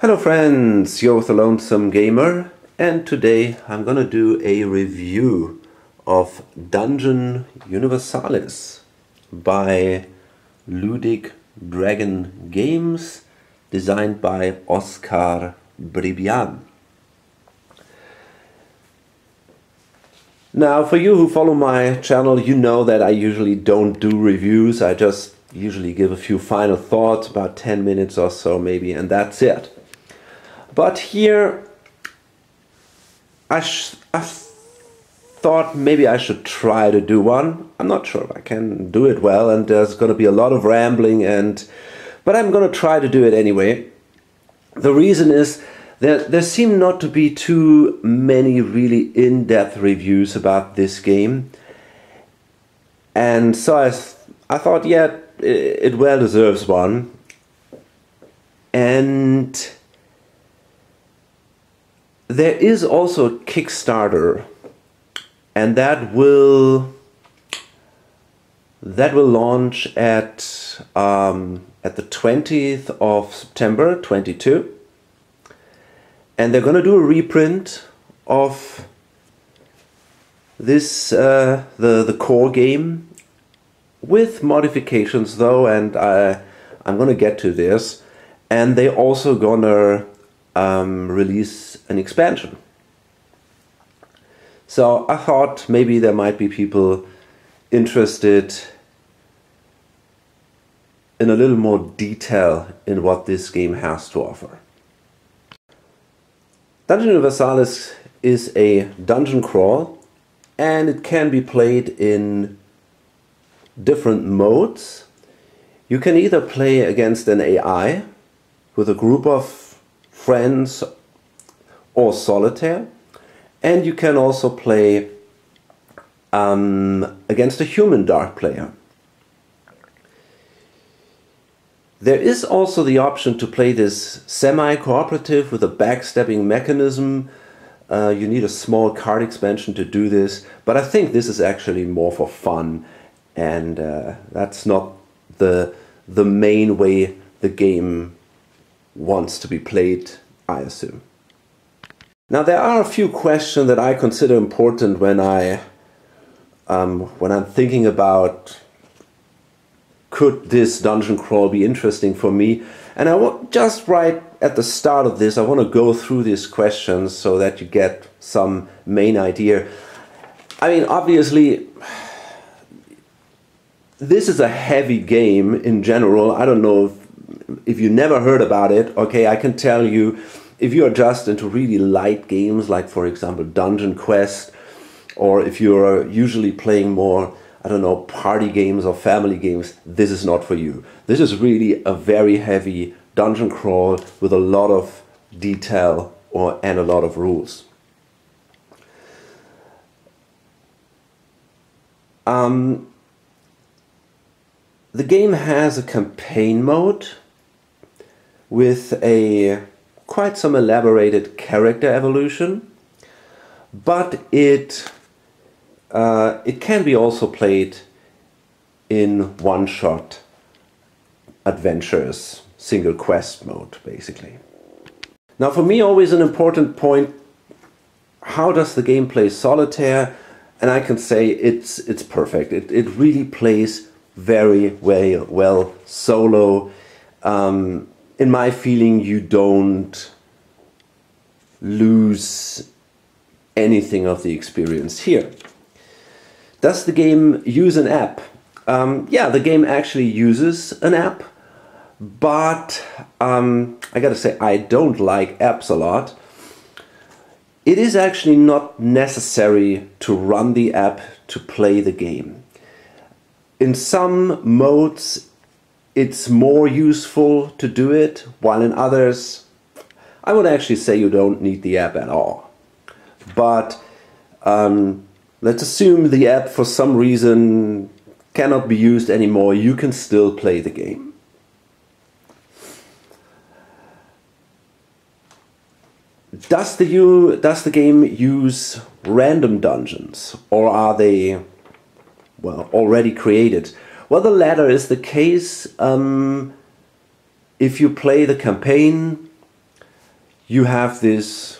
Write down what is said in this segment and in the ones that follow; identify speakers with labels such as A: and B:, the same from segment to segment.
A: Hello friends, you're with the Lonesome Gamer, and today I'm gonna do a review of Dungeon Universalis by Ludic Dragon Games, designed by Oscar Brebian. Now, for you who follow my channel, you know that I usually don't do reviews. I just usually give a few final thoughts, about 10 minutes or so maybe, and that's it. But here, I thought maybe I should try to do one. I'm not sure if I can do it well, and there's going to be a lot of rambling, but I'm going to try to do it anyway. The reason is that there seem not to be too many really in-depth reviews about this game. And so I thought, yeah, it well deserves one. And there is also a Kickstarter, and that will launch at the 20th of September 22, and they're going to do a reprint of this the core game with modifications though, and I'm going to get to this. And they're also gonna release an expansion. So I thought maybe there might be people interested in a little more detail in what this game has to offer. Dungeon Universalis is a dungeon crawl, and it can be played in different modes. You can either play against an AI with a group of friends or solitaire, and you can also play against a human dark player. There is also the option to play this semi-cooperative with a backstabbing mechanism. You need a small card expansion to do this, but I think this is actually more for fun, and that's not the main way the game wants to be played, I assume. Now, there are a few questions that I consider important when I'm thinking about, could this dungeon crawl be interesting for me? And I want, just right at the start of this, I want to go through these questions so that you get some main idea. I mean, obviously, this is a heavy game in general. I don't know if you never heard about it. Okay, I can tell you, if you are just into really light games, like for example Dungeon Quest, or if you're usually playing more, I don't know, party games or family games, this is not for you. This is really a very heavy dungeon crawl with a lot of detail and a lot of rules. The game has a campaign mode with quite some elaborated character evolution, but it can be also played in one-shot adventures, single quest mode, basically. Now, for me, always an important point: how does the game play solitaire? And I can say it's perfect. It really plays very well solo. In my feeling, you don't lose anything of the experience here. Does the game use an app? Yeah, the game actually uses an app, but I gotta say, I don't like apps a lot. It is actually not necessary to run the app to play the game. In some modes, it's more useful to do it, while in others, I would actually say you don't need the app at all. But let's assume the app for some reason cannot be used anymore. You can still play the game. Does the game use random dungeons, or are they, well, already created? Well, the latter is the case. If you play the campaign, you have this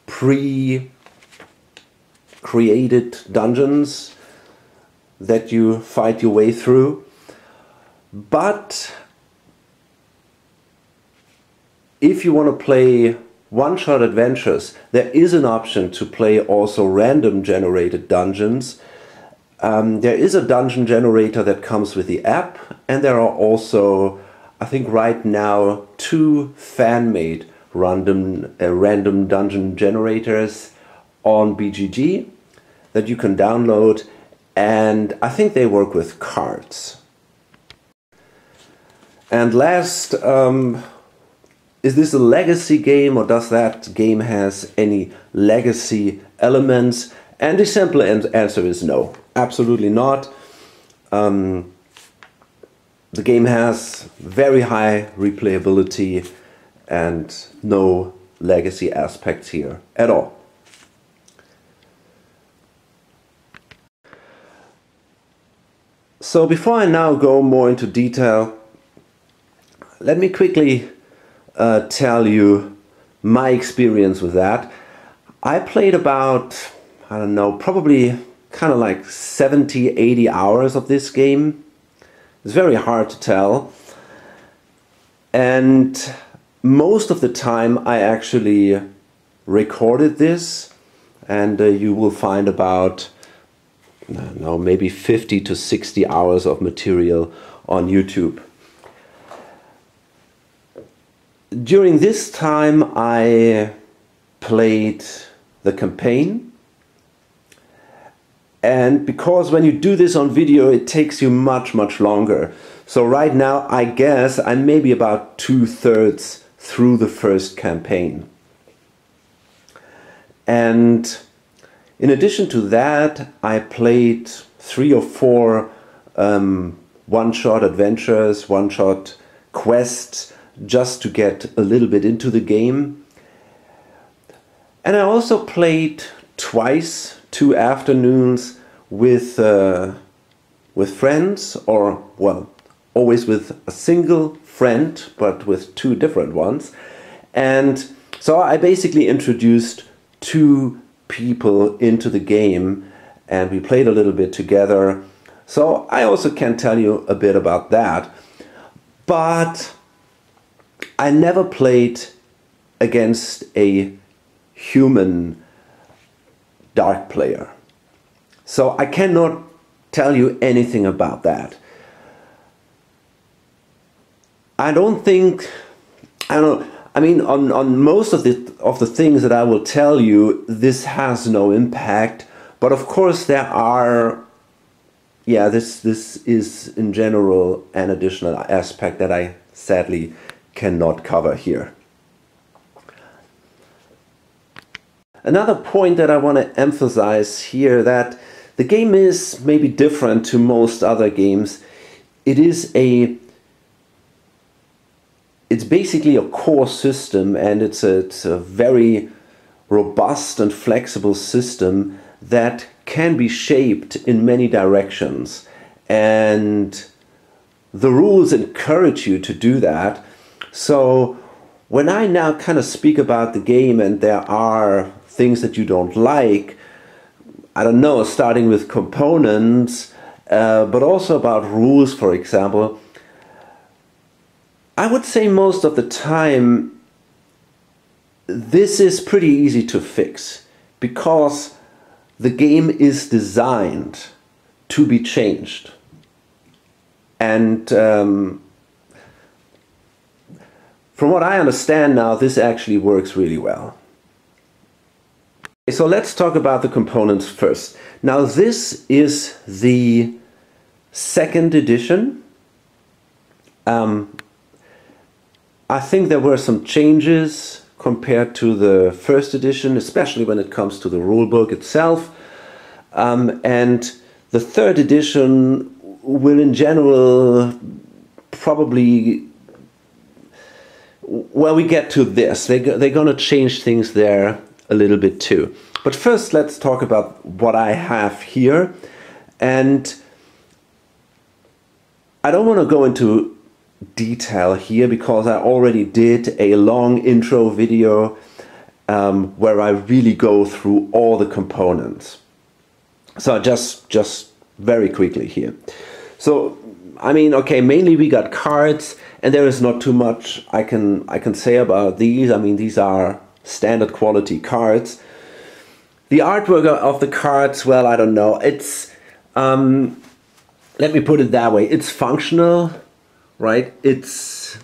A: pre-created dungeons that you fight your way through. But if you want to play one-shot adventures, there is an option to play also random generated dungeons. There is a dungeon generator that comes with the app, and there are also, I think right now, 2 fan-made random dungeon generators on BGG that you can download, and I think they work with cards. And last, is this a legacy game, or does that game has any legacy elements? And the simple answer is no, absolutely not. The game has very high replayability and no legacy aspects here at all. So before I now go more into detail, let me quickly tell you my experience with that. I played about, I don't know, probably kind of like 70-80 hours of this game. It's very hard to tell. And most of the time I actually recorded this, and you will find about, I don't know, maybe 50 to 60 hours of material on YouTube. During this time I played the campaign, and because when you do this on video it takes you much longer. So right now I guess I'm maybe about 2/3 through the first campaign. And in addition to that I played 3 or 4 one-shot adventures, one-shot quests, just to get a little bit into the game. And I also played twice, 2 afternoons with friends, or well, always with a single friend, but with 2 different ones. And so I basically introduced 2 people into the game, and we played a little bit together. So I also can tell you a bit about that. But I never played against a human dark player. So I cannot tell you anything about that. I don't think, I don't know, I mean on most of the things that I will tell you, this has no impact. But of course there are, yeah, this is in general an additional aspect that I sadly cannot cover here. Another point that I want to emphasize here, that the game is maybe different to most other games. It's basically a core system, and it's a very robust and flexible system that can be shaped in many directions, and the rules encourage you to do that. So when I now kind of speak about the game and there are things that you don't like, I don't know, starting with components, but also about rules, for example, I would say most of the time this is pretty easy to fix, because the game is designed to be changed. And from what I understand now, this actually works really well. So let's talk about the components first. Now this is the 2nd edition. I think there were some changes compared to the 1st edition, especially when it comes to the rulebook itself. And the 3rd edition will in general probably, well, we get to this. They're going to change things there a little bit too. But first let's talk about what I have here. And I don't want to go into detail here because I already did a long intro video where I really go through all the components. So just very quickly here. So I mean, okay, mainly we got cards, and there is not too much I can say about these. I mean, these are standard quality cards. The artwork of the cards, well, I don't know. It's let me put it that way. It's functional, right? It's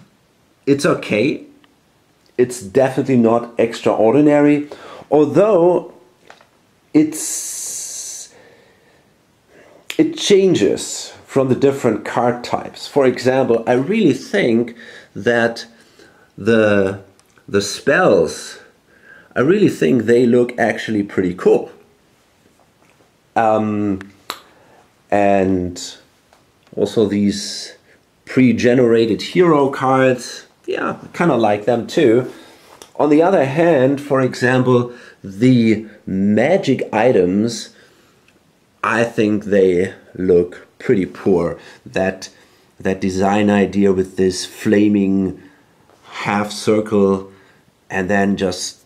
A: okay. It's definitely not extraordinary, although it changes from the different card types. For example, I really think that the spells, I really think they look actually pretty cool. And also these pre-generated hero cards, yeah, I kind of like them too. On the other hand, for example, the magic items, I think they look pretty poor. That design idea with this flaming half circle and then just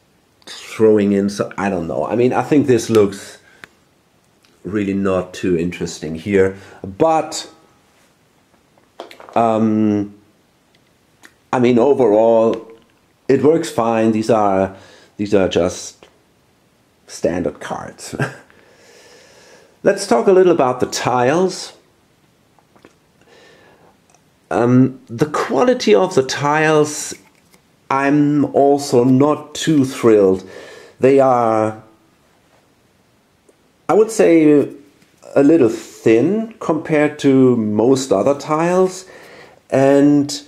A: throwing in, so I don't know. I mean, I think this looks really not too interesting here, but I mean, overall it works fine. These are just standard cards. Let's talk a little about the tiles. The quality of the tiles, I'm also not too thrilled. They are, I would say, a little thin compared to most other tiles, and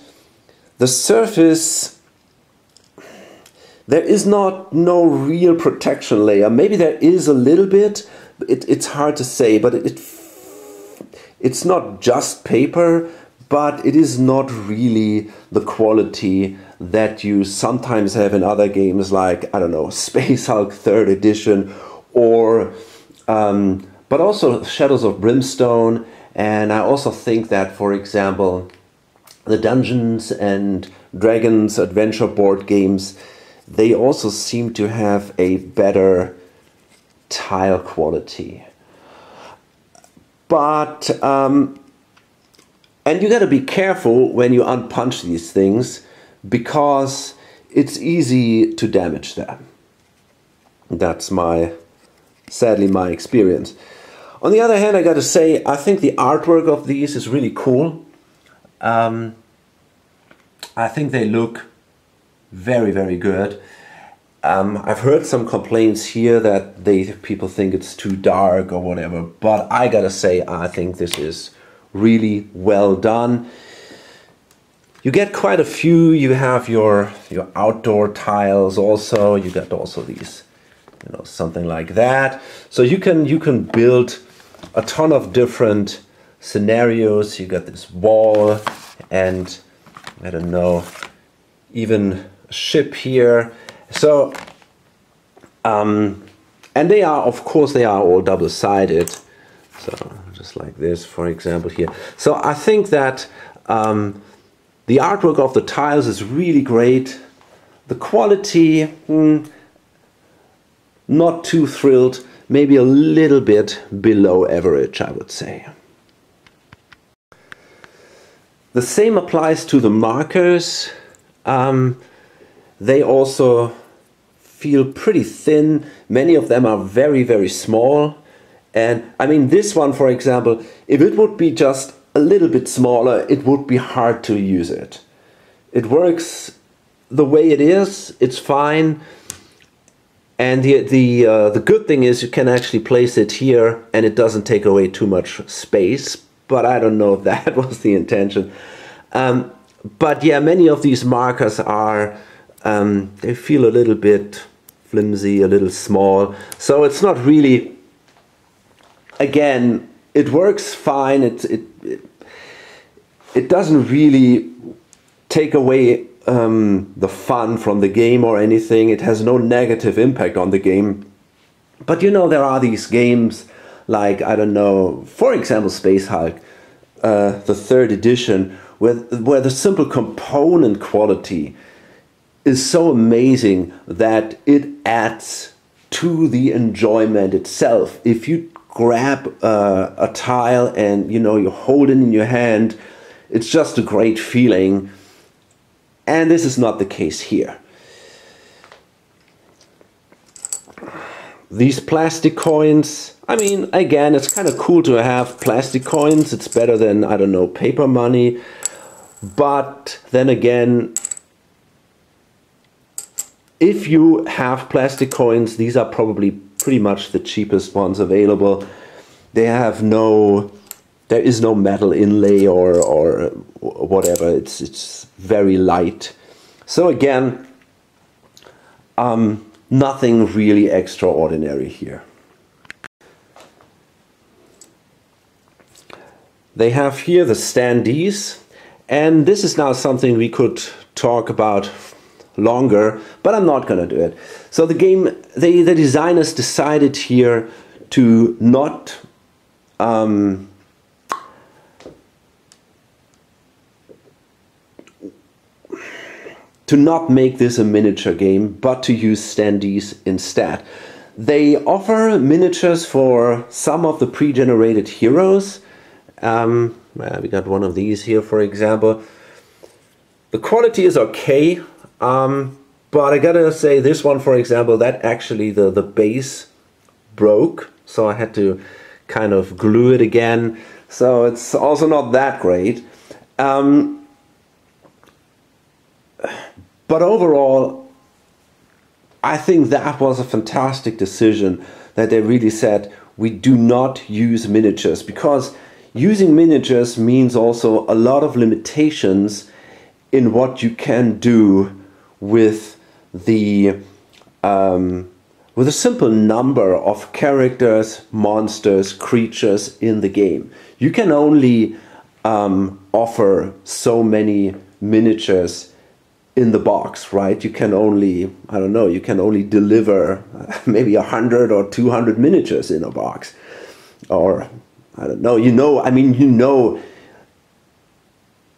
A: the surface, there is no real protection layer. Maybe there is a little bit. It's hard to say, but it's not just paper, but it is not really the quality that you sometimes have in other games like, I don't know, Space Hulk 3rd edition, or but also Shadows of Brimstone. And I also think that, for example, the Dungeons and Dragons adventure board games, they also seem to have a better tile quality. But and you got to be careful when you unpunch these things, because it's easy to damage them. That's sadly my experience. On the other hand, I got to say, I think the artwork of these is really cool. I think they look very, very good. I've heard some complaints here that people think it's too dark or whatever, but I gotta say, I think this is really well done. You get quite a few. You have your outdoor tiles also. You got also these, something like that. So you can build a ton of different scenarios. You got this wall, and I don't know, even a ship here. So, and they are, of course, they are all double-sided. So, just like this, for example, here. So, I think that the artwork of the tiles is really great. The quality, not too thrilled. Maybe a little bit below average, I would say. The same applies to the markers. They also feel pretty thin. Many of them are very, very small. And I mean, this one, for example, if it would be just a little bit smaller, it would be hard to use it. It works the way it is. It's fine. And the good thing is you can actually place it here and it doesn't take away too much space. But I don't know if that was the intention. But yeah, many of these markers are, they feel a little bit flimsy, a little small. So it's not really, again, it works fine. It doesn't really take away the fun from the game or anything. It has no negative impact on the game. But there are these games like, I don't know, for example, Space Hulk, the 3rd edition, where the simple component quality is so amazing that it adds to the enjoyment itself. If you grab a tile and you hold it in your hand, it's just a great feeling, and this is not the case here. These plastic coins, I mean, again, it's kind of cool to have plastic coins. It's better than, I don't know, paper money. But then again, if you have plastic coins, these are probably pretty much the cheapest ones available. They have there is no metal inlay or whatever. It's very light. So again, nothing really extraordinary here. They have here the standees, and this is now something we could talk about longer, but I'm not gonna do it. So the game, the designers decided here to not make this a miniature game, but to use standees instead. They offer miniatures for some of the pre-generated heroes. We got one of these here, for example. The quality is okay, but I gotta say, this one, for example, that actually the base broke, so I had to kind of glue it again. So it's also not that great. But overall, I think that was a fantastic decision, that they really said, we do not use miniatures, because using miniatures means also a lot of limitations in what you can do with with a simple number of characters, monsters, creatures in the game. You can only offer so many miniatures in the box, right? You can only, I don't know, you can only deliver maybe 100 or 200 miniatures in a box. Or, I don't know, I mean,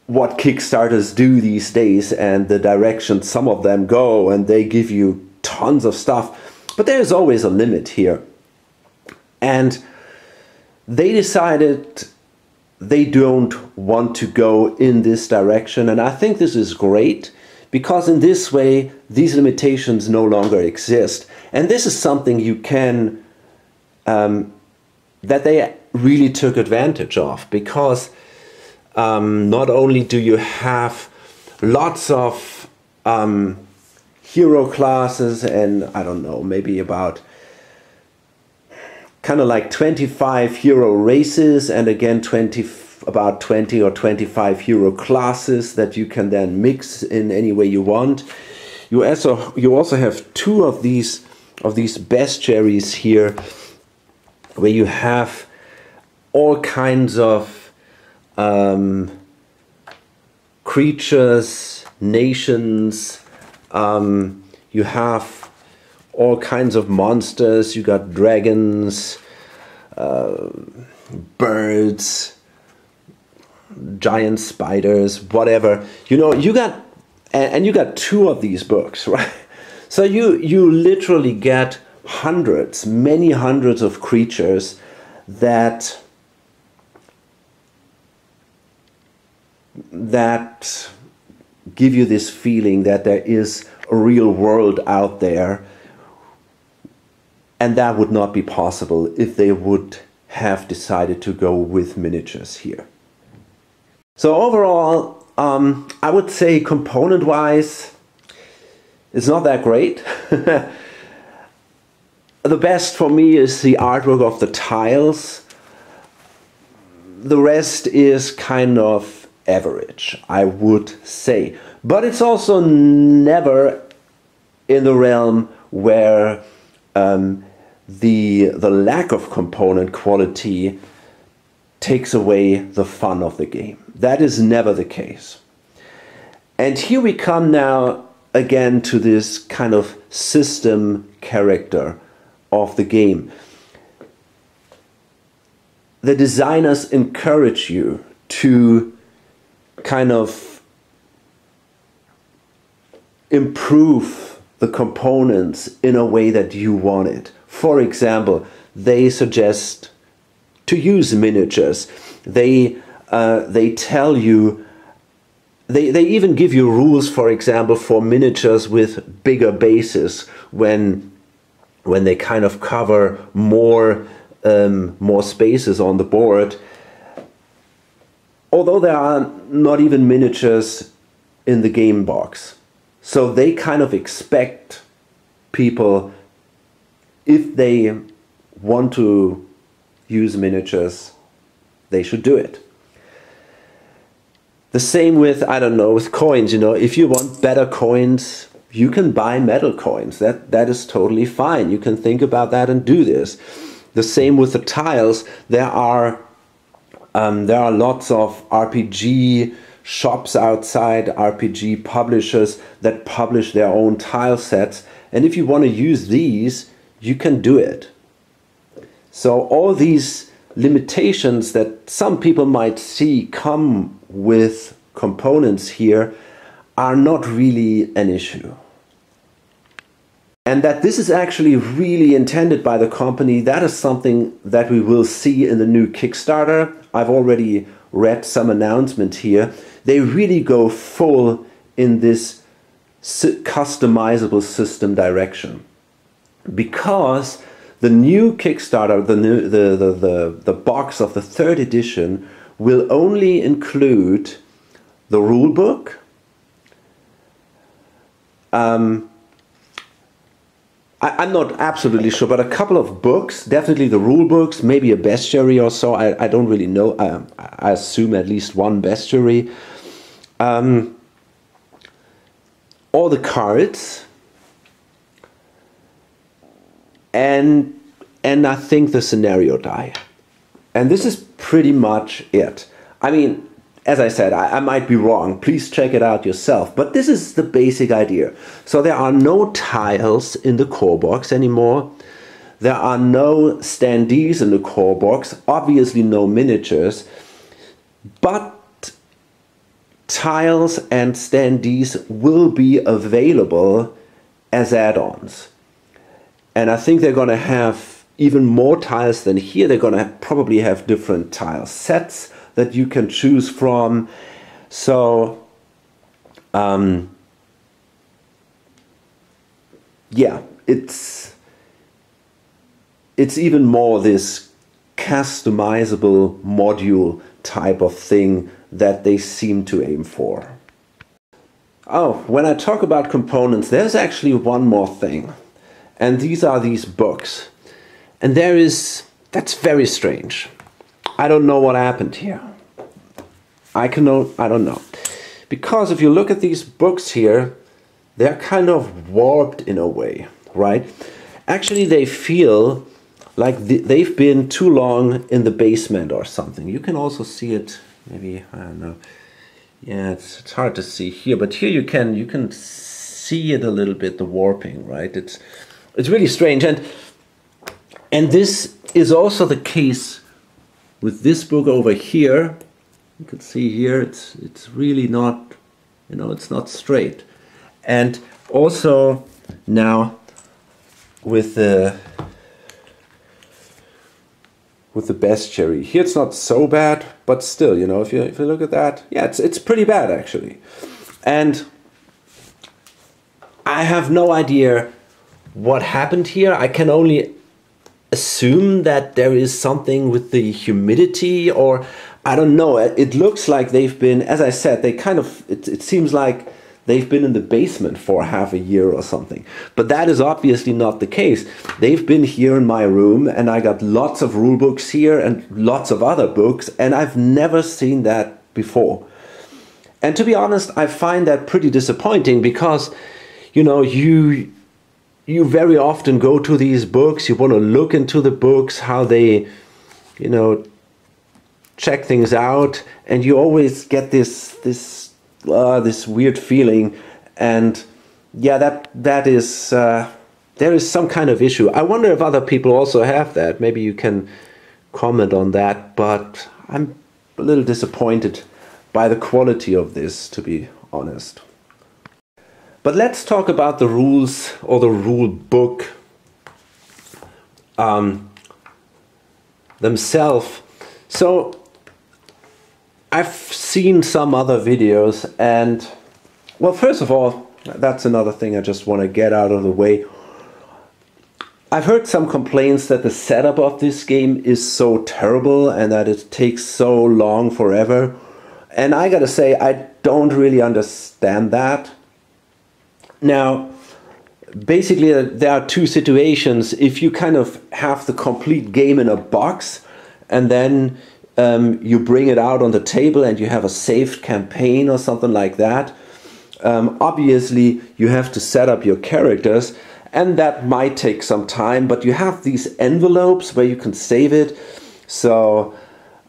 A: what Kickstarters do these days and the direction some of them go, and they give you tons of stuff. But there's always a limit here. And they decided they don't want to go in this direction. And I think this is great, because in this way, these limitations no longer exist. And this is something you can, that they really took advantage of, because not only do you have lots of hero classes, and I don't know, maybe about kind of like 25 hero races, and again about 20 or 25 hero classes that you can then mix in any way you want. You also have two of these bestiaries here, where you have all kinds of creatures, nations. You have all kinds of monsters. You got dragons, birds, giant spiders, whatever. You got, and you got two of these books, right? So you literally get hundreds, many hundreds of creatures that give you this feeling that there is a real world out there, and that would not be possible if they would have decided to go with miniatures here. So overall, I would say component-wise, it's not that great. The best for me is the artwork of the tiles. The rest is kind of average, I would say. But it's also never in the realm where the lack of component quality takes away the fun of the game. That is never the case. And here we come now again to this kind of system character of the game. The designers encourage you to kind of improve the components in a way that you want it. For example, they suggest to use miniatures. They tell you, they even give you rules, for example, for miniatures with bigger bases when they kind of cover more spaces on the board. Although there are not even miniatures in the game box. So they kind of expect people, if they want to use miniatures, they should do it. The same with, I don't know, with coins, you know, if you want better coins, you can buy metal coins. That is totally fine. You can think about that and do this. The same with the tiles. There are lots of RPG shops outside, RPG publishers that publish their own tile sets. And if you want to use these, you can do it. So all these limitations that some people might see come with components here are not really an issue. And that this is actually really intended by the company, that is something that we will see in the new Kickstarter. I've already read some announcement here. They really go full in this customizable system direction. Because the new Kickstarter, the box of the 3rd edition, will only include the rulebook, I'm not absolutely sure, but a couple of books, definitely the rule books, maybe a bestiary or so. I don't really know. I assume at least one bestiary. All the cards, and I think the scenario die. And this is pretty much it. I mean, as I said, I might be wrong. Please check it out yourself. But this is the basic idea. So there are no tiles in the core box anymore. There are no standees in the core box. Obviously no miniatures. But tiles and standees will be available as add-ons. And I think they're going to have even more tiles than here. They're going to probably have different tile sets that you can choose from. So yeah, it's even more this customizable module type of thing that they seem to aim for. Oh, when I talk about components, there's actually one more thing, and these are these books. And that's very strange. I don't know what happened here. I don't know. Because if you look at these books here, they're kind of warped in a way, right? Actually, they feel like they've been too long in the basement or something. You can also see it, maybe, I don't know. Yeah, it's hard to see here, but here you can see it a little bit, the warping, right? It's really strange. And this is also the case with this book over here. You can see here it's really not, you know, it's not straight. And also now with the bestiary here, it's not so bad, but still, you know, if you look at that, yeah, it's pretty bad actually. And I have no idea what happened here. I can only assume that there is something with the humidity, or I don't know. It looks like they've been, as I said, they kind of, it seems like they've been in the basement for half a year or something. But that is obviously not the case. They've been here in my room, and I got lots of rule books here and lots of other books, and I've never seen that before. And to be honest, I find that pretty disappointing because, you know, you very often go to these books, you want to look into the books, how they, you know, check things out, and you always get this weird feeling. And yeah, that is there is some kind of issue. I wonder if other people also have that. Maybe you can comment on that, but I'm a little disappointed by the quality of this, to be honest. But let's talk about the rules or the rule book themselves. So I've seen some other videos, and well, first of all, that's another thing I just want to get out of the way. I've heard some complaints that the setup of this game is so terrible and that it takes so long forever. And I gotta say, I don't really understand that. Now, basically there are two situations. If you kind of have the complete game in a box and then you bring it out on the table and you have a saved campaign or something like that, obviously you have to set up your characters, and that might take some time, but you have these envelopes where you can save it. So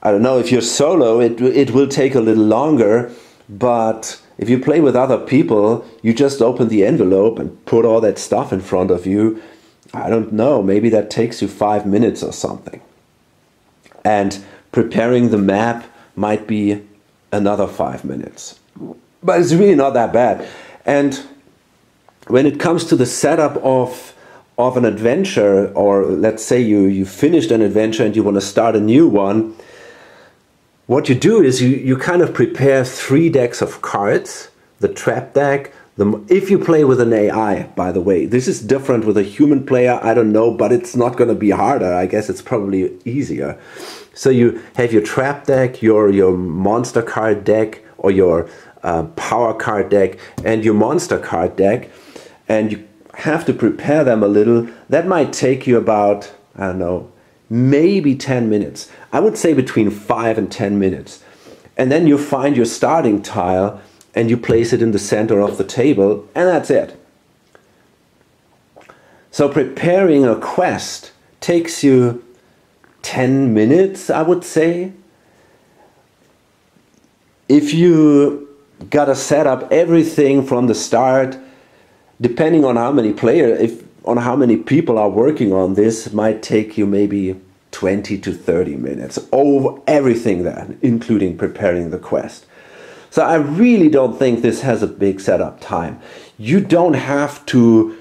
A: I don't know, if you're solo, it will take a little longer, but if you play with other people, you just open the envelope and put all that stuff in front of you. I don't know, maybe that takes you 5 minutes or something. And preparing the map might be another 5 minutes. But it's really not that bad. And when it comes to the setup of an adventure, or let's say you finished an adventure and you want to start a new one, what you do is you kind of prepare 3 decks of cards, the trap deck, if you play with an AI, by the way. This is different with a human player, I don't know, but it's not going to be harder. I guess it's probably easier. So you have your trap deck, your monster card deck, or your power card deck, and your monster card deck, and you have to prepare them a little. That might take you about, I don't know, maybe 10 minutes. I would say between 5 and 10 minutes. And then you find your starting tile and you place it in the center of the table, and that's it. So preparing a quest takes you 10 minutes, I would say. If you gotta set up everything from the start, depending on how many players, on how many people are working on this, it might take you maybe 20 to 30 minutes over everything then, including preparing the quest. So I really don't think this has a big setup time. You don't have to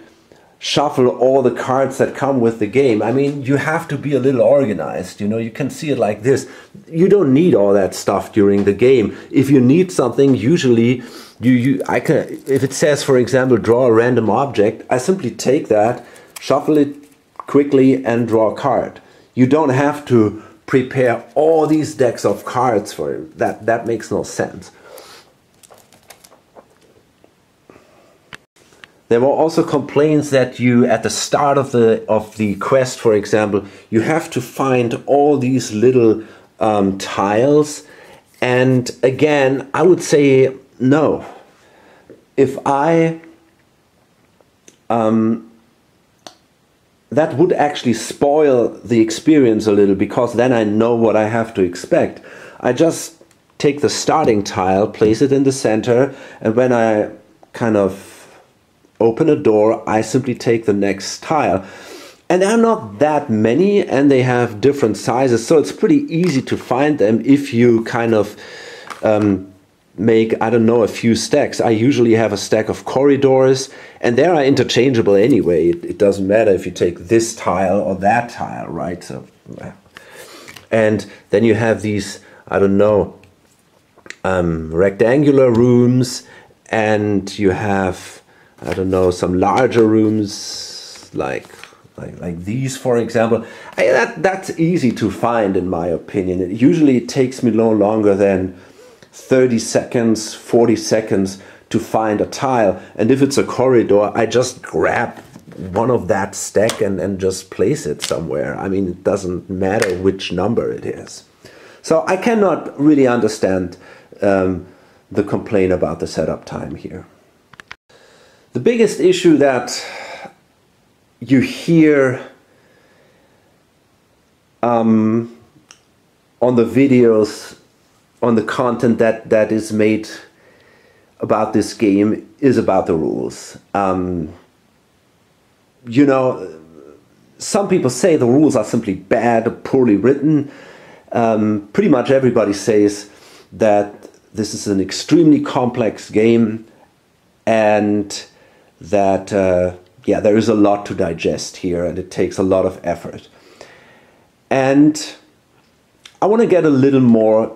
A: shuffle all the cards that come with the game. I mean, you have to be a little organized, you know, you can see it like this. You don't need all that stuff during the game. If you need something, usually if it says, for example, draw a random object, I simply take that, shuffle it quickly and draw a card. You don't have to prepare all these decks of cards for it. That makes no sense. There were also complaints that you, at the start of the quest, for example, you have to find all these little tiles. And again, I would say no. If that would actually spoil the experience a little, because then I know what I have to expect. I just take the starting tile, place it in the center, and when I kind of open a door, I simply take the next tile. And there are not that many, and they have different sizes, so it's pretty easy to find them if you kind of make, I don't know, a few stacks. I usually have a stack of corridors, and they are interchangeable anyway. It doesn't matter if you take this tile or that tile, right? So, and then you have these, I don't know, rectangular rooms, and you have, I don't know, some larger rooms like these, for example. That's easy to find, in my opinion. Usually it takes me no longer than 30 seconds, 40 seconds to find a tile. And if it's a corridor, I just grab one of that stack and just place it somewhere. I mean, it doesn't matter which number it is. So I cannot really understand the complaint about the setup time here. The biggest issue that you hear on the videos, on the content that is made about this game, is about the rules. You know, some people say the rules are simply bad, poorly written. Pretty much everybody says that this is an extremely complex game, and that yeah, there is a lot to digest here, and it takes a lot of effort. And I want to get a little more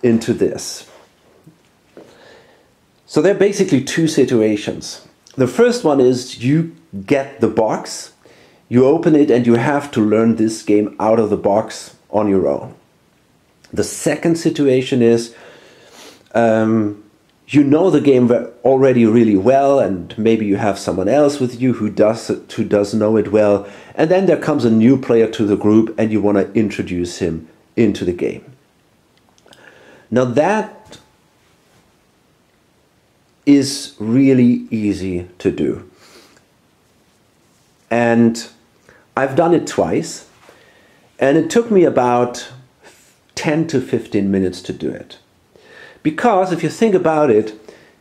A: into this. So there are basically two situations. The first one is you get the box, you open it, and you have to learn this game out of the box on your own. The second situation is you know the game already really well, and maybe you have someone else with you who does know it well, and then there comes a new player to the group and you want to introduce him into the game. Now that is really easy to do, and I've done it twice, and it took me about 10 to 15 minutes to do it. Because if you think about it,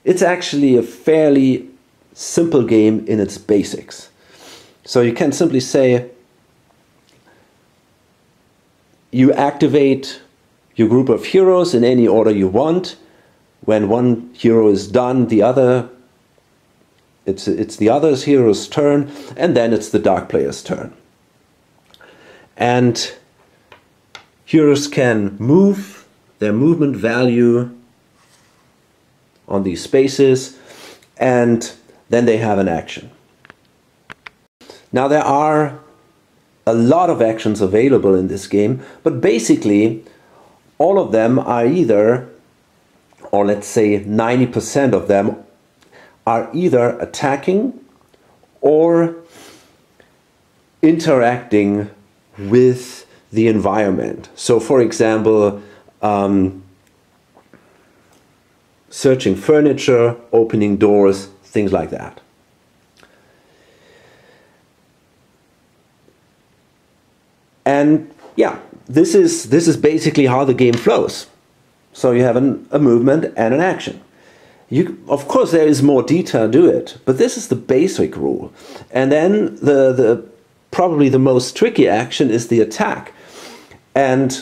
A: it's actually a fairly simple game in its basics. So you can simply say, you activate your group of heroes in any order you want. When one hero is done, it's the other hero's turn, and then it's the dark player's turn. And heroes can move their movement value on these spaces, and then they have an action. Now there are a lot of actions available in this game, but basically all of them are either, or let's say 90% of them, are either attacking or interacting with the environment. So for example, searching furniture, opening doors, things like that. And yeah, this is basically how the game flows. So you have a movement and an action. Of course, there is more detail to it, but this is the basic rule. And then probably the most tricky action is the attack. And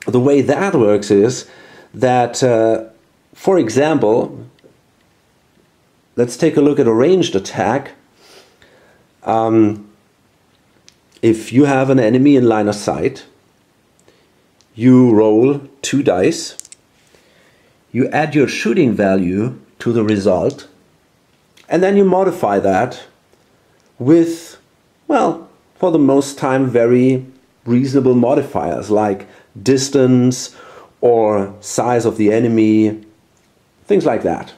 A: the way that works is that for example, let's take a look at a ranged attack. If you have an enemy in line of sight, you roll 2 dice, you add your shooting value to the result, and then you modify that with, well, for the most time, very reasonable modifiers like distance or size of the enemy, things like that.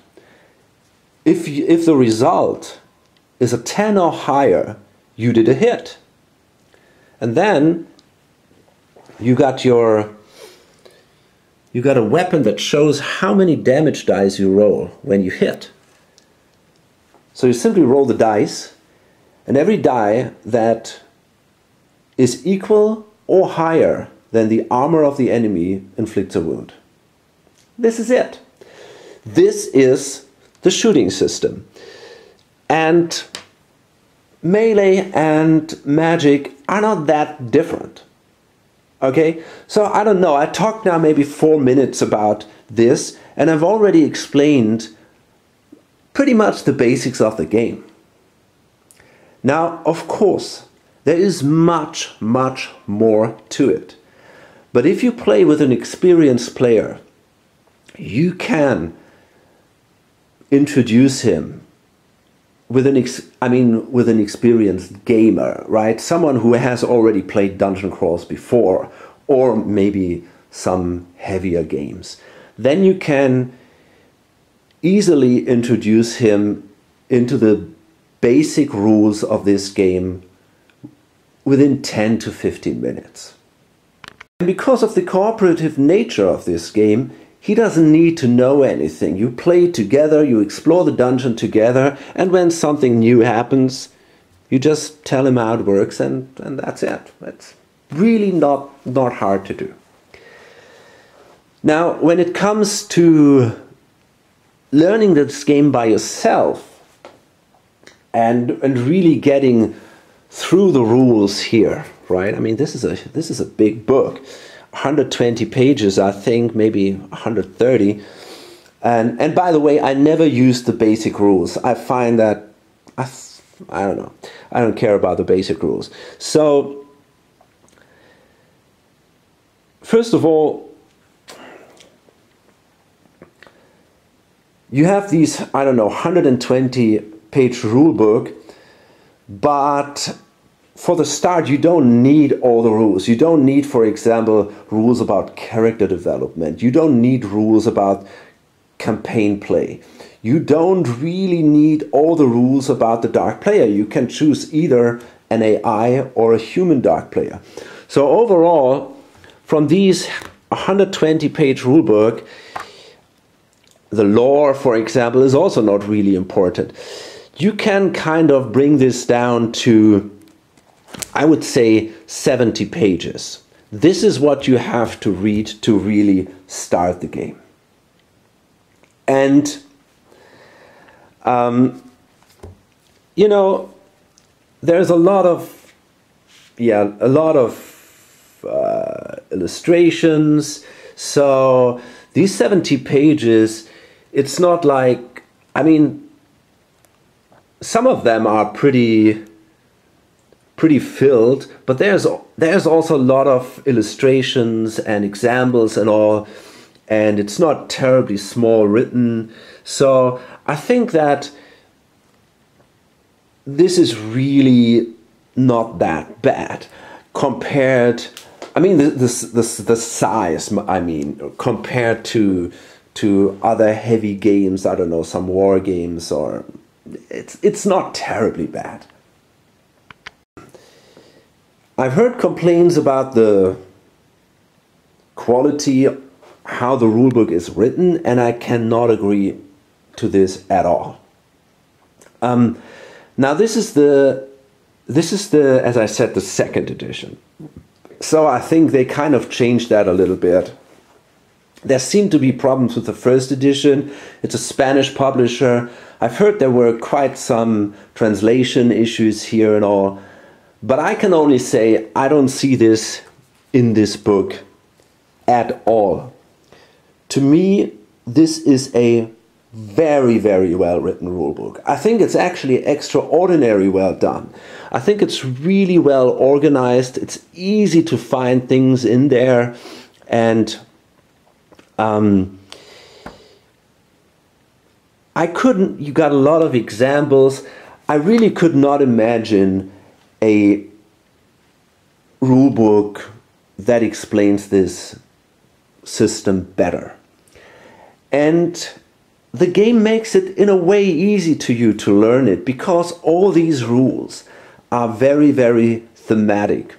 A: If the result is a 10 or higher, you did a hit. And then you got a weapon that shows how many damage dice you roll when you hit. So you simply roll the dice, and every die that is equal or higher than the armor of the enemy inflicts a wound. This is it. This is the shooting system. And melee and magic are not that different. Okay, so I don't know, I talked now maybe 4 minutes about this, and I've already explained pretty much the basics of the game. Now, of course, there is much, much more to it. But if you play with an experienced player, you can introduce him with an experienced gamer, right? Someone who has already played dungeon crawls before, or maybe some heavier games. Then you can easily introduce him into the basic rules of this game within 10 to 15 minutes. And because of the cooperative nature of this game, he doesn't need to know anything. You play together, you explore the dungeon together, and when something new happens, you just tell him how it works, and that's it. It's really not hard to do. Now, when it comes to learning this game by yourself and really getting through the rules here, right? I mean, this is a big book. 120 pages, I think, maybe 130. And by the way, I never use the basic rules. I find that, I don't know, I don't care about the basic rules. So, first of all, you have these, I don't know, 120 page rule book, but for the start you don't need all the rules. You don't need, for example, rules about character development. You don't need rules about campaign play. You don't really need all the rules about the dark player. You can choose either an AI or a human dark player. So overall, from these 120 page rulebook, the lore, for example, is also not really important. You can kind of bring this down to, I would say, 70 pages. This is what you have to read to really start the game. And, you know, there's a lot of, illustrations. So these 70 pages, it's not like, I mean, some of them are pretty filled, but there's also a lot of illustrations and examples and all, and it's not terribly small written. So I think that this is really not that bad compared, I mean, the size, I mean, compared to other heavy games, I don't know, some war games, or it's not terribly bad. I've heard complaints about the quality, how the rulebook is written, and I cannot agree to this at all. Now this is the, as I said, the second edition. So I think they kind of changed that a little bit. There seem to be problems with the first edition. It's a Spanish publisher. I've heard there were quite some translation issues here and all. But I can only say I don't see this in this book at all. To me, this is a very, very well written rulebook. I think it's actually extraordinarily well done. I think it's really well organized. It's easy to find things in there, and you got a lot of examples. I really could not imagine a rulebook that explains this system better. And the game makes it in a way easy to you to learn it, because all these rules are very, very thematic.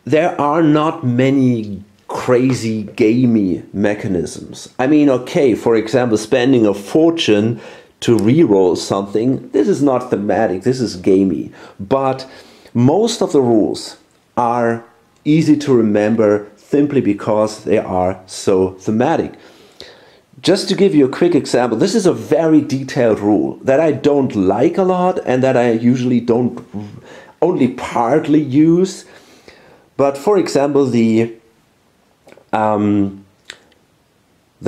A: There are not many crazy gamey mechanisms. I mean, okay, for example, spending a fortune to re-roll something, this is not thematic, this is gamey. But most of the rules are easy to remember simply because they are so thematic. Just to give you a quick example, this is a very detailed rule that I don't like a lot and that I usually don't only partly use. But for example, the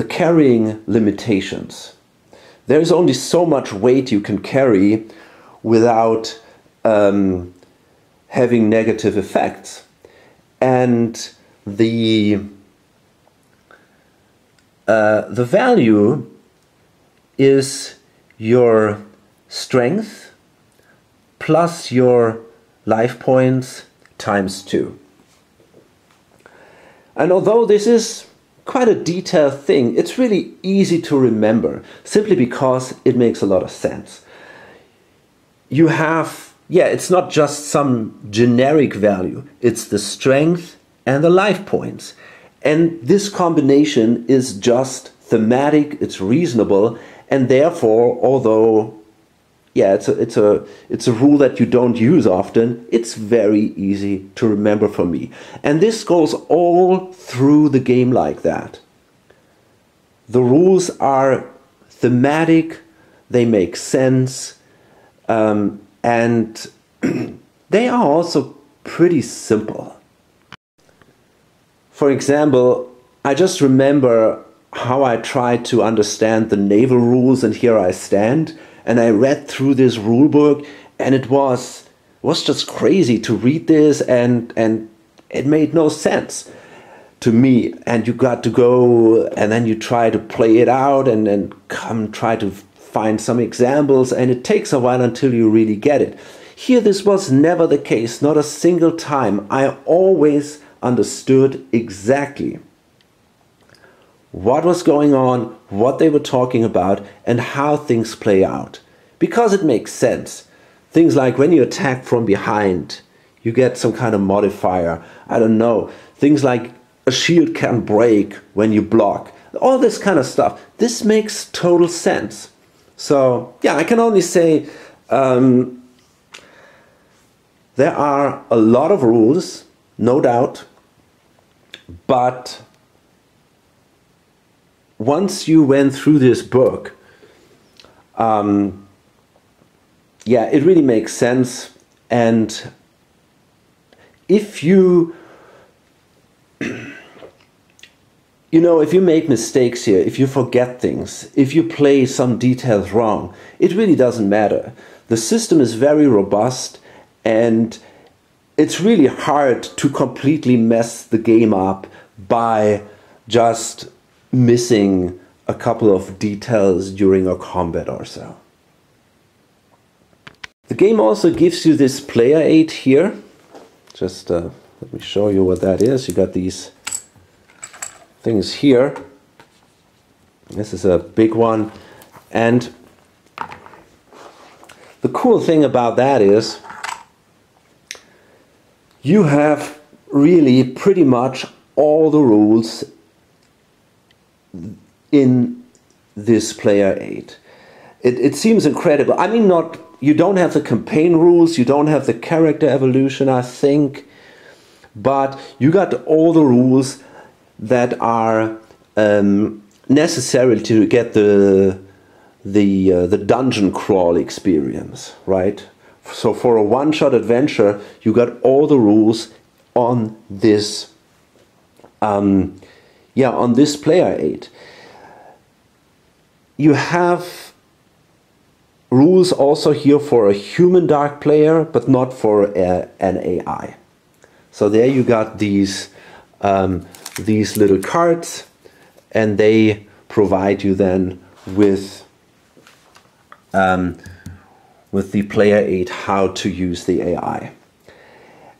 A: carrying limitations. There's only so much weight you can carry without having negative effects. And the value is your strength plus your life points times 2. And although this is quite a detailed thing, it's really easy to remember, simply because it makes a lot of sense. You have, it's not just some generic value, it's the strength and the life points. And this combination is just thematic, it's reasonable, and therefore, although it's a rule that you don't use often, it's very easy to remember for me. And this goes all through the game like that. The rules are thematic, they make sense, and they are also pretty simple. For example, I just remember how I tried to understand the naval rules, and here I stand, and I read through this rule book, and it was just crazy to read this, and it made no sense to me. And you got to go, and then you try to play it out, and then try to find some examples, and it takes a while until you really get it. Here this was never the case, not a single time. I always understood exactly what was going on, what they were talking about, and how things play out. Because it makes sense. Things like when you attack from behind, you get some kind of modifier. I don't know. Things like a shield can break when you block. All this kind of stuff. This makes total sense. So, yeah, I can only say there are a lot of rules, no doubt, but once you went through this book, yeah, it really makes sense. And if you, if you make mistakes here, if you forget things, if you play some details wrong, it really doesn't matter. The system is very robust, and it's really hard to completely mess the game up by just missing a couple of details during a combat or so. The game also gives you this player aid here. Just let me show you what that is. You got these things here. This is a big one, and the cool thing about that is you have really pretty much all the rules in this player aid. It seems incredible. I mean, you don't have the campaign rules, you don't have the character evolution, I think, but you got all the rules that are necessary to get the dungeon crawl experience, right? So for a one-shot adventure, you got all the rules on this, on this player aid. You have rules also here for a human dark player, but not for an AI. So there you got these little cards, and they provide you then with the player aid how to use the AI.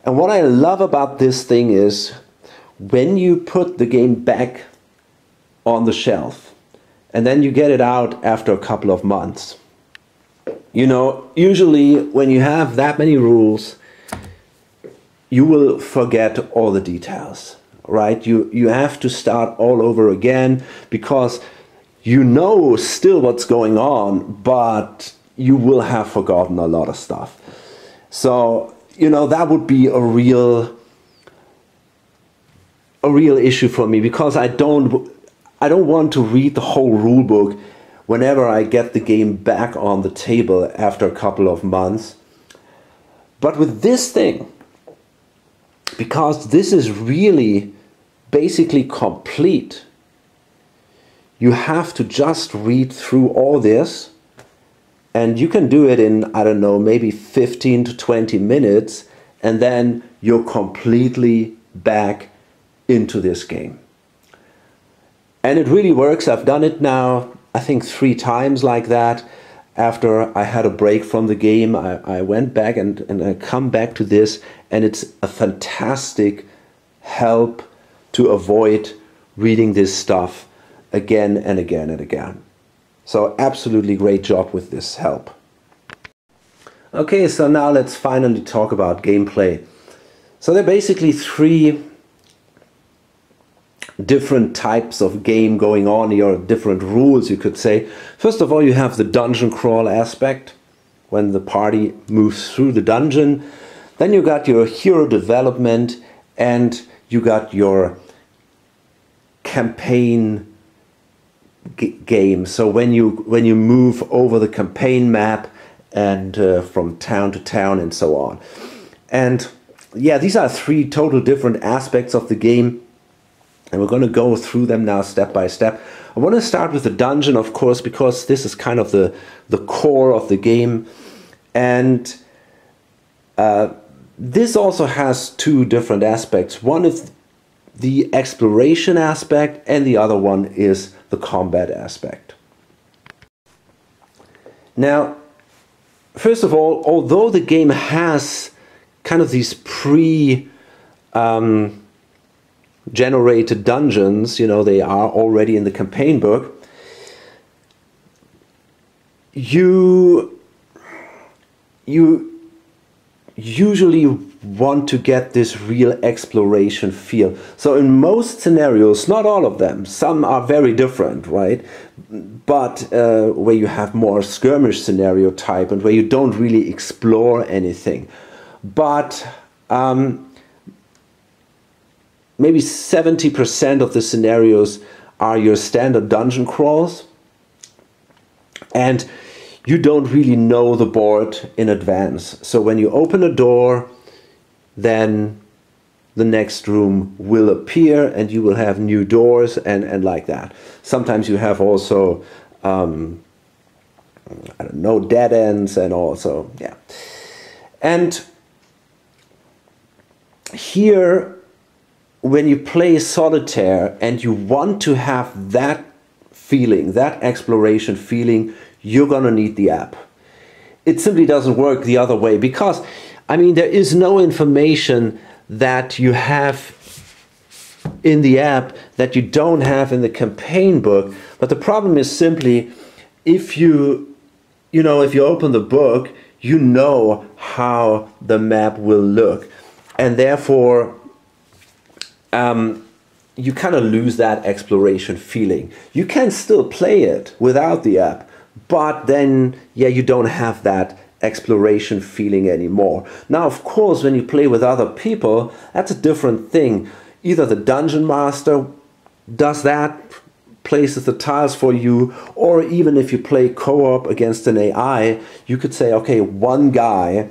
A: And what I love about this thing is when you put the game back on the shelf and then you get it out after a couple of months. Usually when you have that many rules, you will forget all the details, right? You have to start all over again because you know still what's going on, but you will have forgotten a lot of stuff. So, that would be a real issue for me, because I don't want to read the whole rule book whenever I get the game back on the table after a couple of months. But with this thing, because this is really basically complete, you have to just read through all this, and you can do it in, I don't know, maybe 15 to 20 minutes, and then you're completely back into this game. And it really works. I've done it now, I think 3 times like that. After I had a break from the game, I went back and I come back to this, and it's a fantastic help to avoid reading this stuff again and again and again. So absolutely great job with this help. Okay, so now let's finally talk about gameplay. So there are basically 3 different types of game going on here, or different rules you could say. First of all, you have the dungeon crawl aspect, when the party moves through the dungeon. Then you got your hero development, and you got your campaign game. So when you move over the campaign map and from town to town and so on. And yeah, these are 3 total different aspects of the game. And we're going to go through them now step by step. I want to start with the dungeon, of course, because this is kind of the core of the game. And this also has two different aspects. One is the exploration aspect, and the other one is the combat aspect. Now, first of all, although the game has kind of these generated dungeons, you know, they are already in the campaign book, you usually want to get this real exploration feel. So in most scenarios, not all of them, some are very different, right? But where you have more skirmish scenario type and where you don't really explore anything. But maybe 70% of the scenarios are your standard dungeon crawls, and you don't really know the board in advance. So when you open a door, then the next room will appear and you will have new doors and like that. Sometimes you have also, I don't know, dead ends and also, yeah. And here, when you play Solitaire and you want to have that feeling, that exploration feeling, you're gonna need the app. It simply doesn't work the other way because, I mean, there is no information that you have in the app that you don't have in the campaign book. But the problem is simply, if you open the book, you know how the map will look. And therefore, you kind of lose that exploration feeling. You can still play it without the app, but then, yeah, you don't have that exploration feeling anymore. Now, of course, when you play with other people, that's a different thing. Either the dungeon master does that, places the tiles for you, or even if you play co-op against an AI, you could say, okay, one guy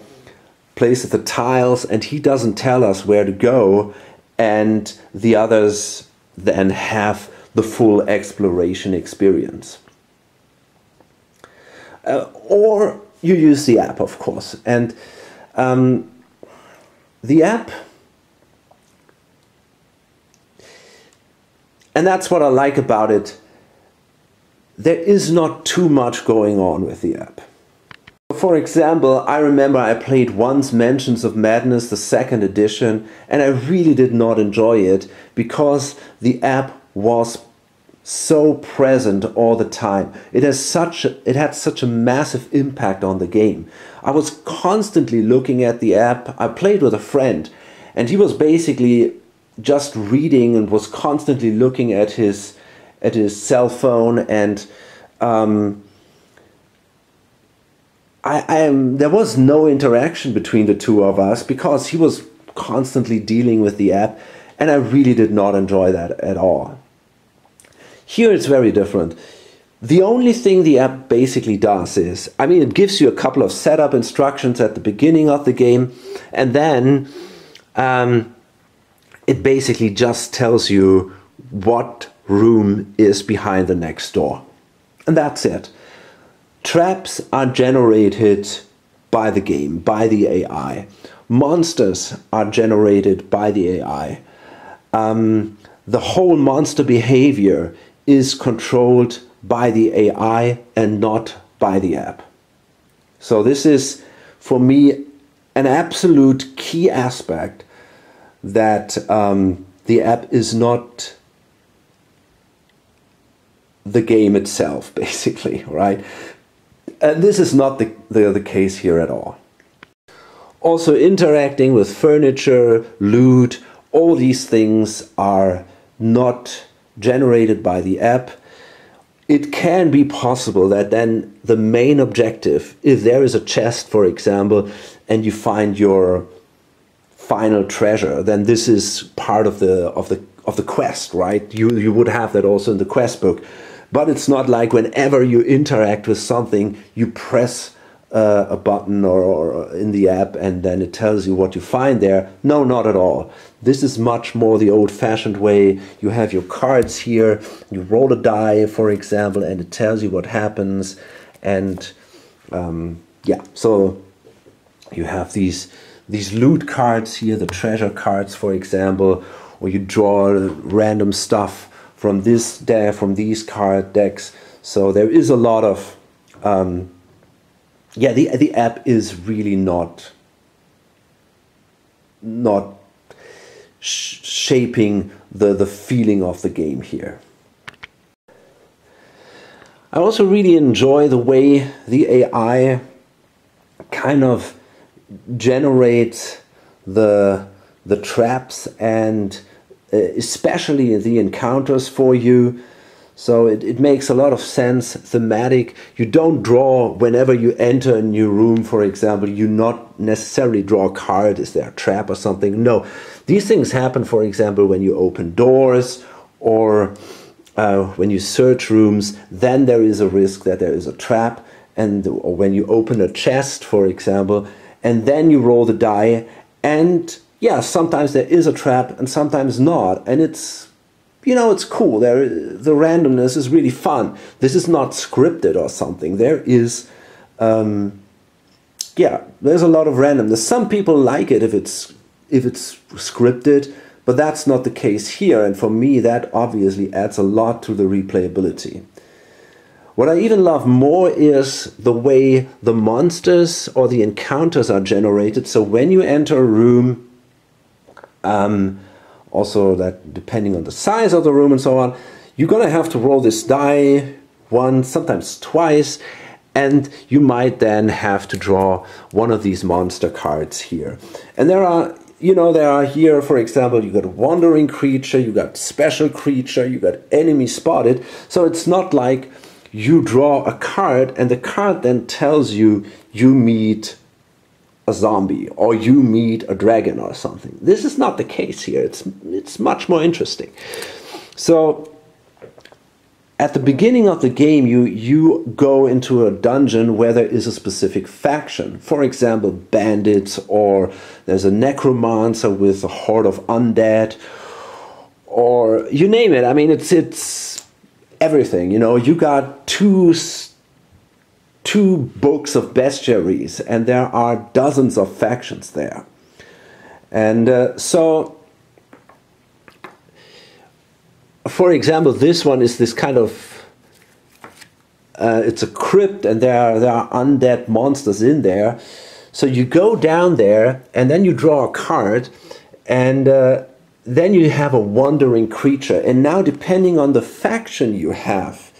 A: places the tiles and he doesn't tell us where to go, and the others then have the full exploration experience. Or you use the app, of course. And the app, and that's what I like about it, there is not too much going on with the app. For example, I remember I played once Mansions of Madness, the second edition, and I really did not enjoy it because the app was so present all the time. It had such a massive impact on the game. I was constantly looking at the app. I played with a friend, and he was basically just reading and was constantly looking at his cell phone, and there was no interaction between the two of us because he was constantly dealing with the app, and I really did not enjoy that at all. Here it's very different. The only thing the app basically does is, I mean, it gives you a couple of setup instructions at the beginning of the game, and then it basically just tells you what room is behind the next door. And that's it. Traps are generated by the game, by the AI. Monsters are generated by the AI. The whole monster behavior is controlled by the AI and not by the app. So this is, for me, an absolute key aspect, that the app is not the game itself, basically, right? And this is not the case here at all. Also, interacting with furniture, loot, all these things are not generated by the app. It can be possible that then the main objective, if there is a chest, for example, and you find your final treasure, then this is part of the quest, right? You would have that also in the quest book. But it's not like whenever you interact with something, you press a button or in the app and then it tells you what you find there. No, not at all. This is much more the old-fashioned way. You have your cards here, you roll a die, for example, and it tells you what happens. And yeah, so you have these loot cards here, the treasure cards, for example, or you draw random stuff from this deck, from these card decks. So there is a lot of yeah, the app is really not shaping the feeling of the game here. I also really enjoy the way the AI kind of generates the traps and especially the encounters for you. So it makes a lot of sense, thematic. You don't draw whenever you enter a new room, for example. You not necessarily draw a card. Is there a trap or something? No. These things happen, for example, when you open doors or when you search rooms. Then there is a risk that there is a trap. Or when you open a chest, for example, and then you roll the die. And yeah, sometimes there is a trap and sometimes not. And it's, you know, it's cool. The randomness is really fun. This is not scripted or something. There is, yeah, there's a lot of randomness. Some people like it if it's scripted, but that's not the case here. And for me, that obviously adds a lot to the replayability. What I even love more is the way the monsters or the encounters are generated. So when you enter a room, also that depending on the size of the room and so on, you're going to have to roll this die once, sometimes twice, and you might then have to draw one of these monster cards here. And there are, you know, there are here, for example, you got a wandering creature, you got special creature, you got enemy spotted. So it's not like you draw a card and the card then tells you you meet a zombie or you meet a dragon or something. This is not the case here. It's much more interesting. So at the beginning of the game, you go into a dungeon where there is a specific faction. For example, bandits, or there's a necromancer with a horde of undead, or you name it. I mean, it's everything. You know, you got two books of bestiaries, and there are dozens of factions there. And so, for example, this one is this kind of, it's a crypt, and there are undead monsters in there. So you go down there, and then you draw a card, and then you have a wandering creature. And now, depending on the faction you have,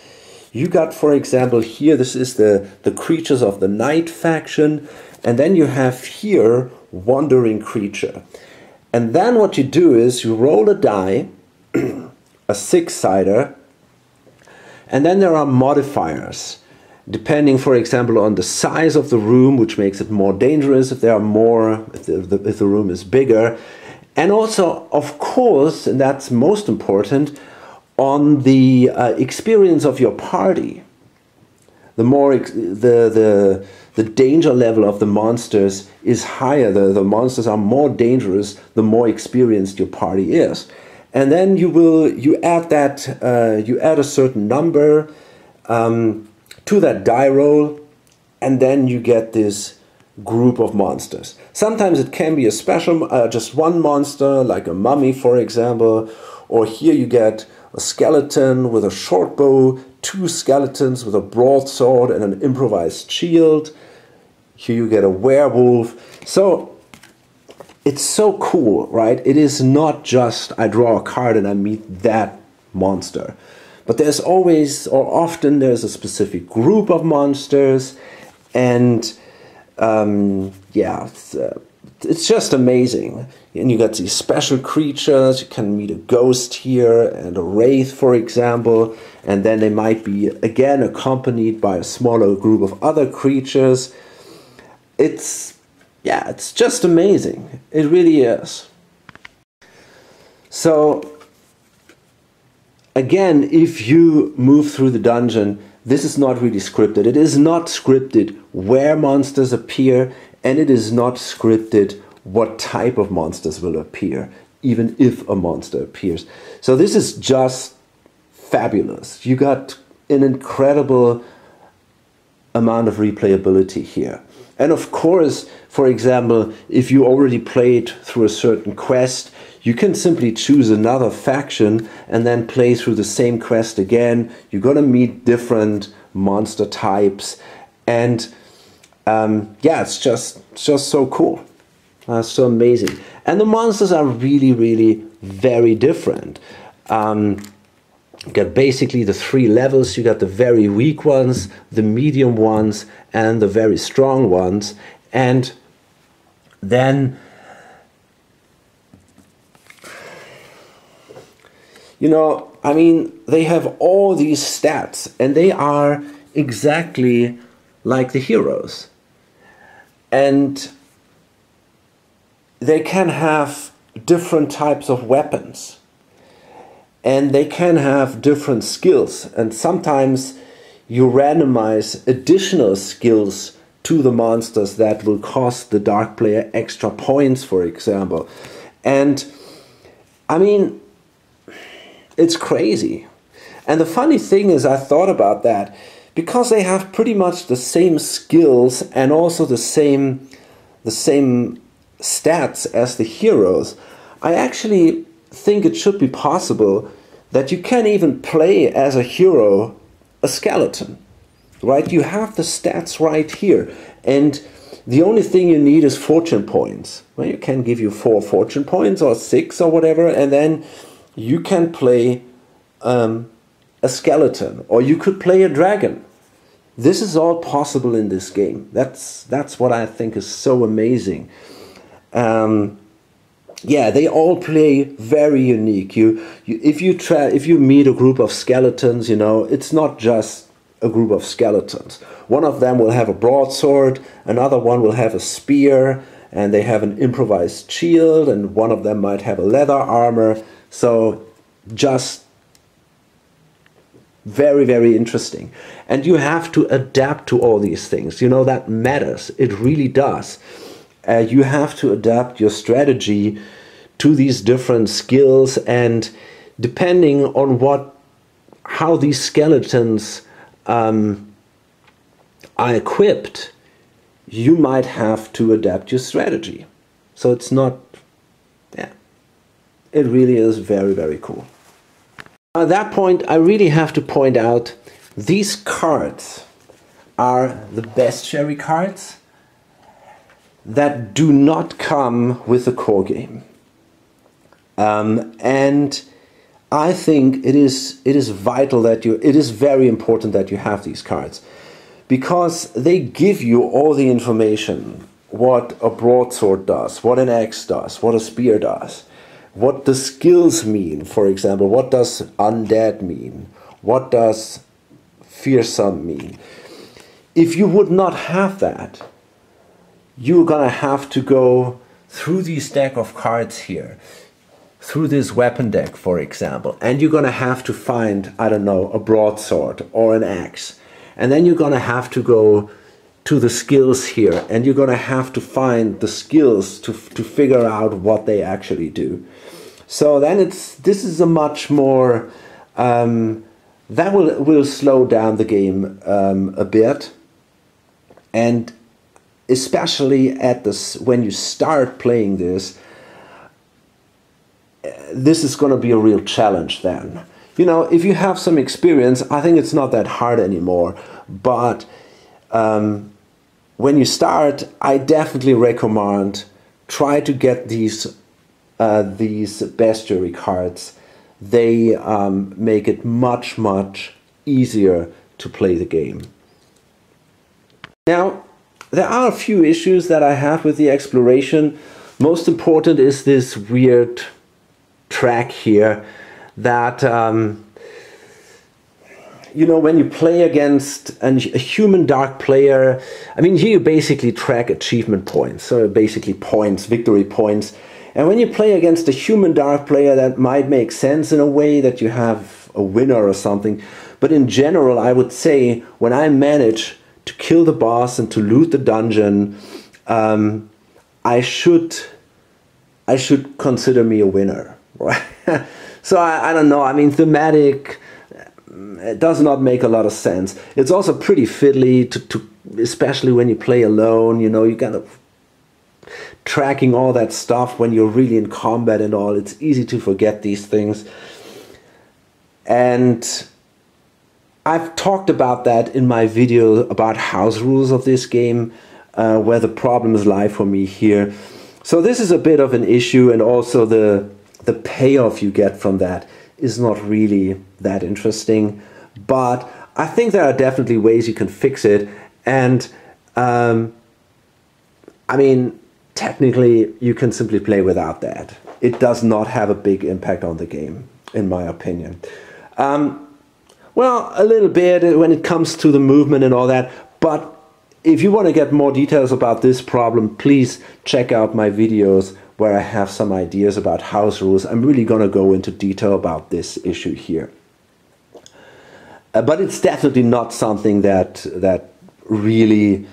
A: you got, for example, here, this is the creatures of the night faction, and then you have here wandering creature. And then what you do is you roll a die, a six-sider, and then there are modifiers, depending, for example, on the size of the room, which makes it more dangerous if there are more, if the room is bigger. And also, of course, and that's most important, on the experience of your party. The more the danger level of the monsters is higher. The monsters are more dangerous the more experienced your party is. And then you add a certain number to that die roll, and then you get this group of monsters. Sometimes it can be a special, just one monster, like a mummy, for example, or here you get a skeleton with a short bow, two skeletons with a broadsword and an improvised shield. Here you get a werewolf. So it's so cool, right? It is not just I draw a card and I meet that monster. But there's always, or often, there's a specific group of monsters, and yeah, it's just amazing. And you got these special creatures. You can meet a ghost here and a wraith, for example, and then they might be again accompanied by a smaller group of other creatures. It's just amazing. It really is. So again, if you move through the dungeon, this is not really scripted. It is not scripted where monsters appear, and it is not scripted what type of monsters will appear, even if a monster appears. So this is just fabulous. You got an incredible amount of replayability here. And of course, for example, if you already played through a certain quest, you can simply choose another faction and then play through the same quest again. You're going to meet different monster types, and yeah, it's just so cool. So amazing. And the monsters are really, really very different. You got basically the 3 levels. You got the very weak ones, the medium ones, and the very strong ones. And then, you know, I mean, they have all these stats, and they are exactly like the heroes. And they can have different types of weapons, and they can have different skills, and sometimes you randomize additional skills to the monsters that will cost the dark player extra points, for example. And I mean, it's crazy. And the funny thing is, I thought about that, because they have pretty much the same skills and also the same stats as the heroes. I actually think it should be possible that you can even play as a hero a skeleton, right? You have the stats right here, and the only thing you need is fortune points. Well, you can give you 4 fortune points or 6 or whatever, and then you can play a skeleton, or you could play a dragon. This is all possible in this game. That's what I think is so amazing. Yeah, they all play very unique. If you meet a group of skeletons, you know, it's not just a group of skeletons. One of them will have a broadsword, another one will have a spear, and they have an improvised shield, and one of them might have a leather armor. So just very, very interesting. And you have to adapt to all these things. You know, that matters. It really does. You have to adapt your strategy to these different skills, and depending on how these skeletons are equipped, you might have to adapt your strategy. So it's not, yeah, it really is very, very cool. At that point, I really have to point out, these cards are the bestiary cards that do not come with the core game. And I think it is vital that it is very important that you have these cards, because they give you all the information: what a broadsword does, what an axe does, what a spear does, what the skills mean. For example, what does undead mean? What does fearsome mean? If you would not have that, you're gonna have to go through this deck of cards here, through this weapon deck, for example, and you're gonna have to find, I don't know, a broadsword or an axe, and then you're gonna have to go to the skills here, and you're gonna have to find the skills to figure out what they actually do. So then this is a much more that will slow down the game a bit, and especially at when you start playing this is going to be a real challenge then. You know, if you have some experience, I think it's not that hard anymore. But when you start, I definitely recommend try to get these bestiary cards. They make it much, much easier to play the game. Now, there are a few issues that I have with the exploration. Most important is this weird track here that, you know, when you play against a human dark player, I mean, here you basically track achievement points, so basically points, victory points. And when you play against a human dark player, that might make sense in a way that you have a winner or something. But in general, I would say when I manage to kill the boss and to loot the dungeon, I should consider me a winner, right? So I don't know. I mean, thematic, it does not make a lot of sense. It's also pretty fiddly to especially when you play alone. You know, you gotta tracking all that stuff when you're really in combat and all. It's easy to forget these things. And I've talked about that in my video about house rules of this game, where the problems lie for me here. So this is a bit of an issue, and also the payoff you get from that is not really that interesting. But I think there are definitely ways you can fix it. And I mean, technically you can simply play without that. It does not have a big impact on the game, in my opinion. Well, a little bit when it comes to the movement and all that, but if you want to get more details about this problem, please check out my videos where I have some ideas about house rules. I'm really going to go into detail about this issue here. But it's definitely not something that really,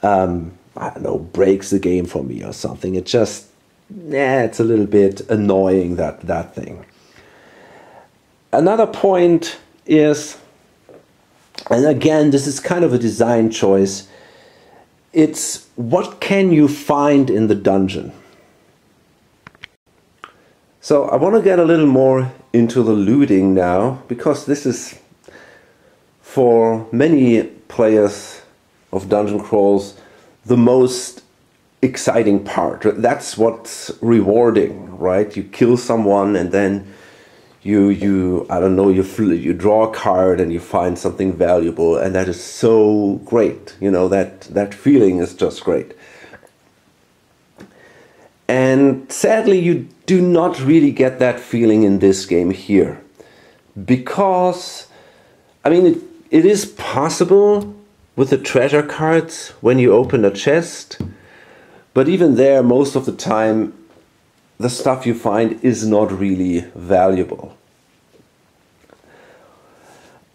A: I don't know, breaks the game for me or something. It just, it's a little bit annoying, that thing. Another point is, and again, this is kind of a design choice, it's what can you find in the dungeon? So I want to get a little more into the looting now, because this is, for many players of dungeon crawls, the most exciting part. That's what's rewarding, right? You kill someone and then you I don't know, you draw a card and you find something valuable, and that is so great. You know, that feeling is just great. And sadly, you do not really get that feeling in this game here, because, I mean, it is possible with the treasure cards when you open a chest, but even there, most of the time, the stuff you find is not really valuable.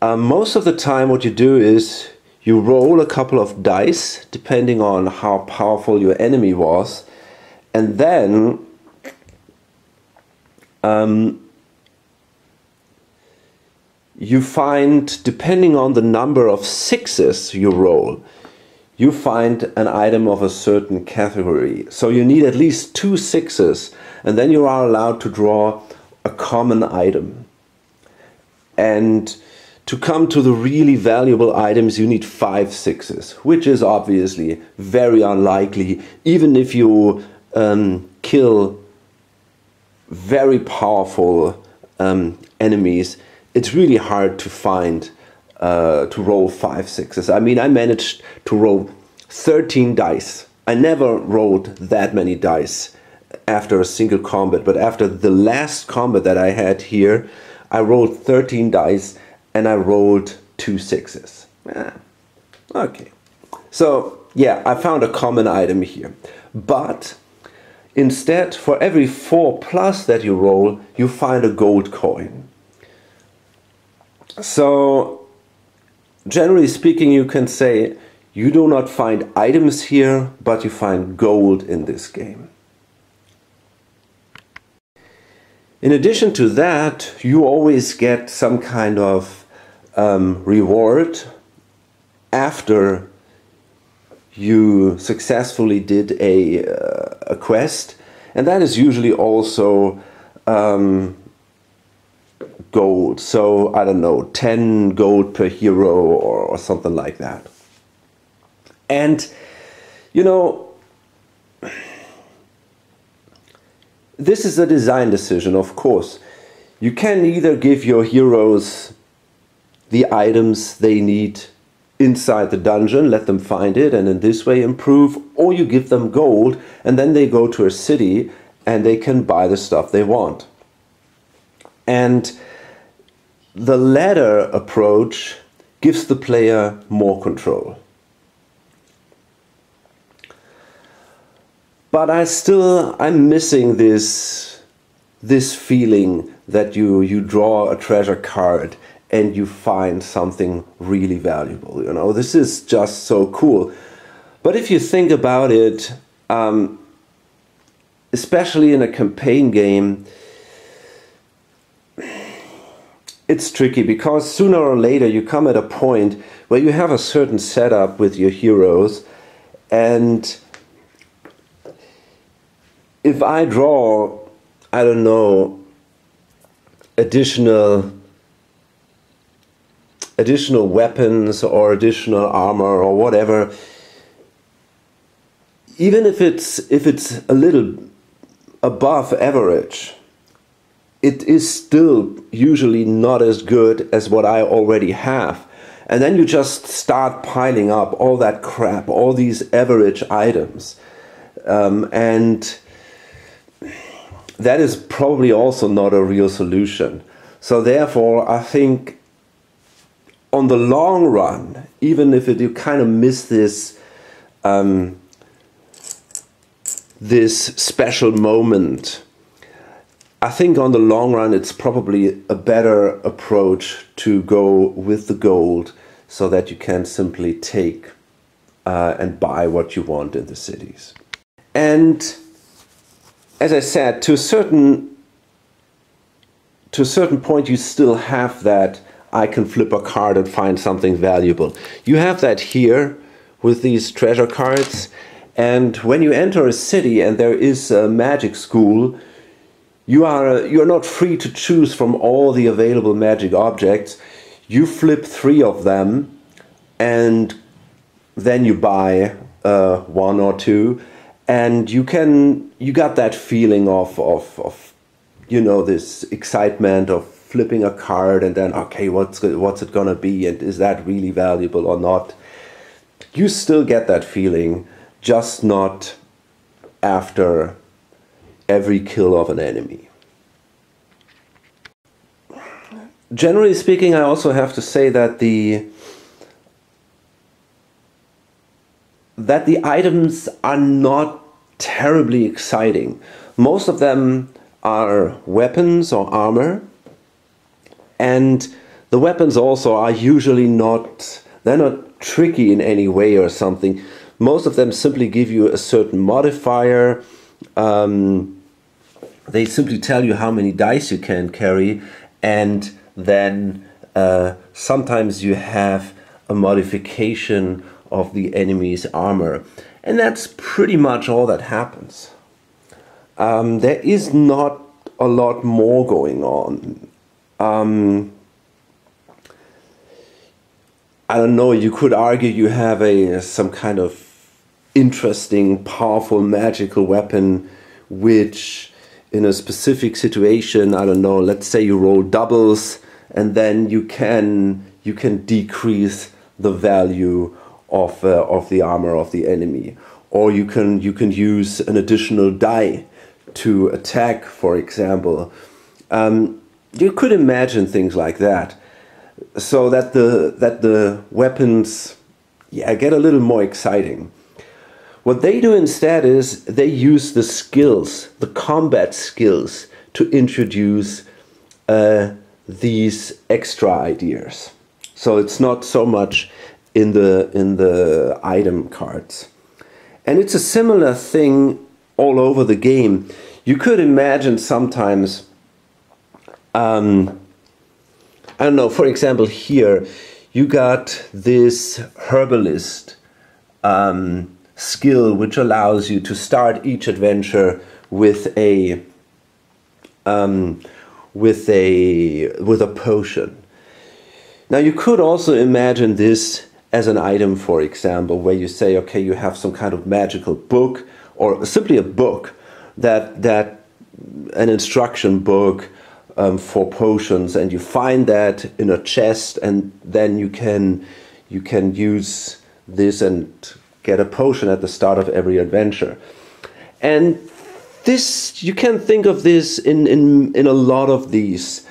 A: Most of the time what you do is you roll a couple of dice, depending on how powerful your enemy was, and then you find, depending on the number of sixes you roll, you find an item of a certain category. So you need at least 2 sixes, and then you are allowed to draw a common item. And to come to the really valuable items, you need 5 sixes, which is obviously very unlikely. Even if you kill very powerful enemies, it's really hard to find, to roll 5 sixes. I mean, I managed to roll 13 dice. I never rolled that many dice after a single combat, but after the last combat that I had here, I rolled 13 dice and I rolled 2 sixes. Okay. So, yeah, I found a common item here. But instead, for every 4 plus that you roll, you find a gold coin. So, generally speaking, you can say you do not find items here, but you find gold in this game. In addition to that, you always get some kind of reward after you successfully did a quest, and that is usually also gold. So I don't know, 10 gold per hero or something like that. And you know, this is a design decision, of course. You can either give your heroes the items they need inside the dungeon, let them find it, and in this way improve, or you give them gold, and then they go to a city and they can buy the stuff they want. And the latter approach gives the player more control. But I'm missing this feeling that you draw a treasure card and you find something really valuable. You know, this is just so cool. But if you think about it, especially in a campaign game, it's tricky, because sooner or later you come at a point where you have a certain setup with your heroes, and if I draw, I don't know, additional weapons or additional armor or whatever, even if it's a little above average, it is still usually not as good as what I already have. And then you just start piling up all that crap, all these average items, and that is probably also not a real solution. So therefore, I think on the long run, even if you kind of miss this this special moment, I think on the long run it's probably a better approach to go with the gold, so that you can simply take and buy what you want in the cities. And as I said, to a certain point, you still have that I can flip a card and find something valuable. You have that here with these treasure cards, and when you enter a city and there is a magic school, you're not free to choose from all the available magic objects. You flip 3 of them, and then you buy 1 or 2. And you got that feeling of you know, this excitement of flipping a card and then, okay, what's it gonna be, and is that really valuable or not? You still get that feeling, just not after every kill of an enemy. Generally speaking, I also have to say that the items are not terribly exciting. Most of them are weapons or armor, and the weapons also are usually they're not tricky in any way or something. Most of them simply give you a certain modifier. They simply tell you how many dice you can carry, and then sometimes you have a modification of the enemy's armor, and that's pretty much all that happens. There is not a lot more going on. I don't know, you could argue you have some kind of interesting, powerful, magical weapon, which in a specific situation, I don't know, let's say you roll doubles, and then you can decrease the value of the armor of the enemy, or you can use an additional die to attack, for example. You could imagine things like that, so that the weapons, get a little more exciting. What they do instead is they use the skills, the combat skills, to introduce these extra ideas. So it's not so much in the item cards. And it's a similar thing all over the game. You could imagine sometimes, I don't know, for example here, you got this herbalist skill, which allows you to start each adventure with a potion. Now you could also imagine this as an item, for example, where you say, okay, you have some kind of magical book, or simply a book, that an instruction book for potions, and you find that in a chest, and then you can use this and get a potion at the start of every adventure. And this, you can think of this in a lot of these,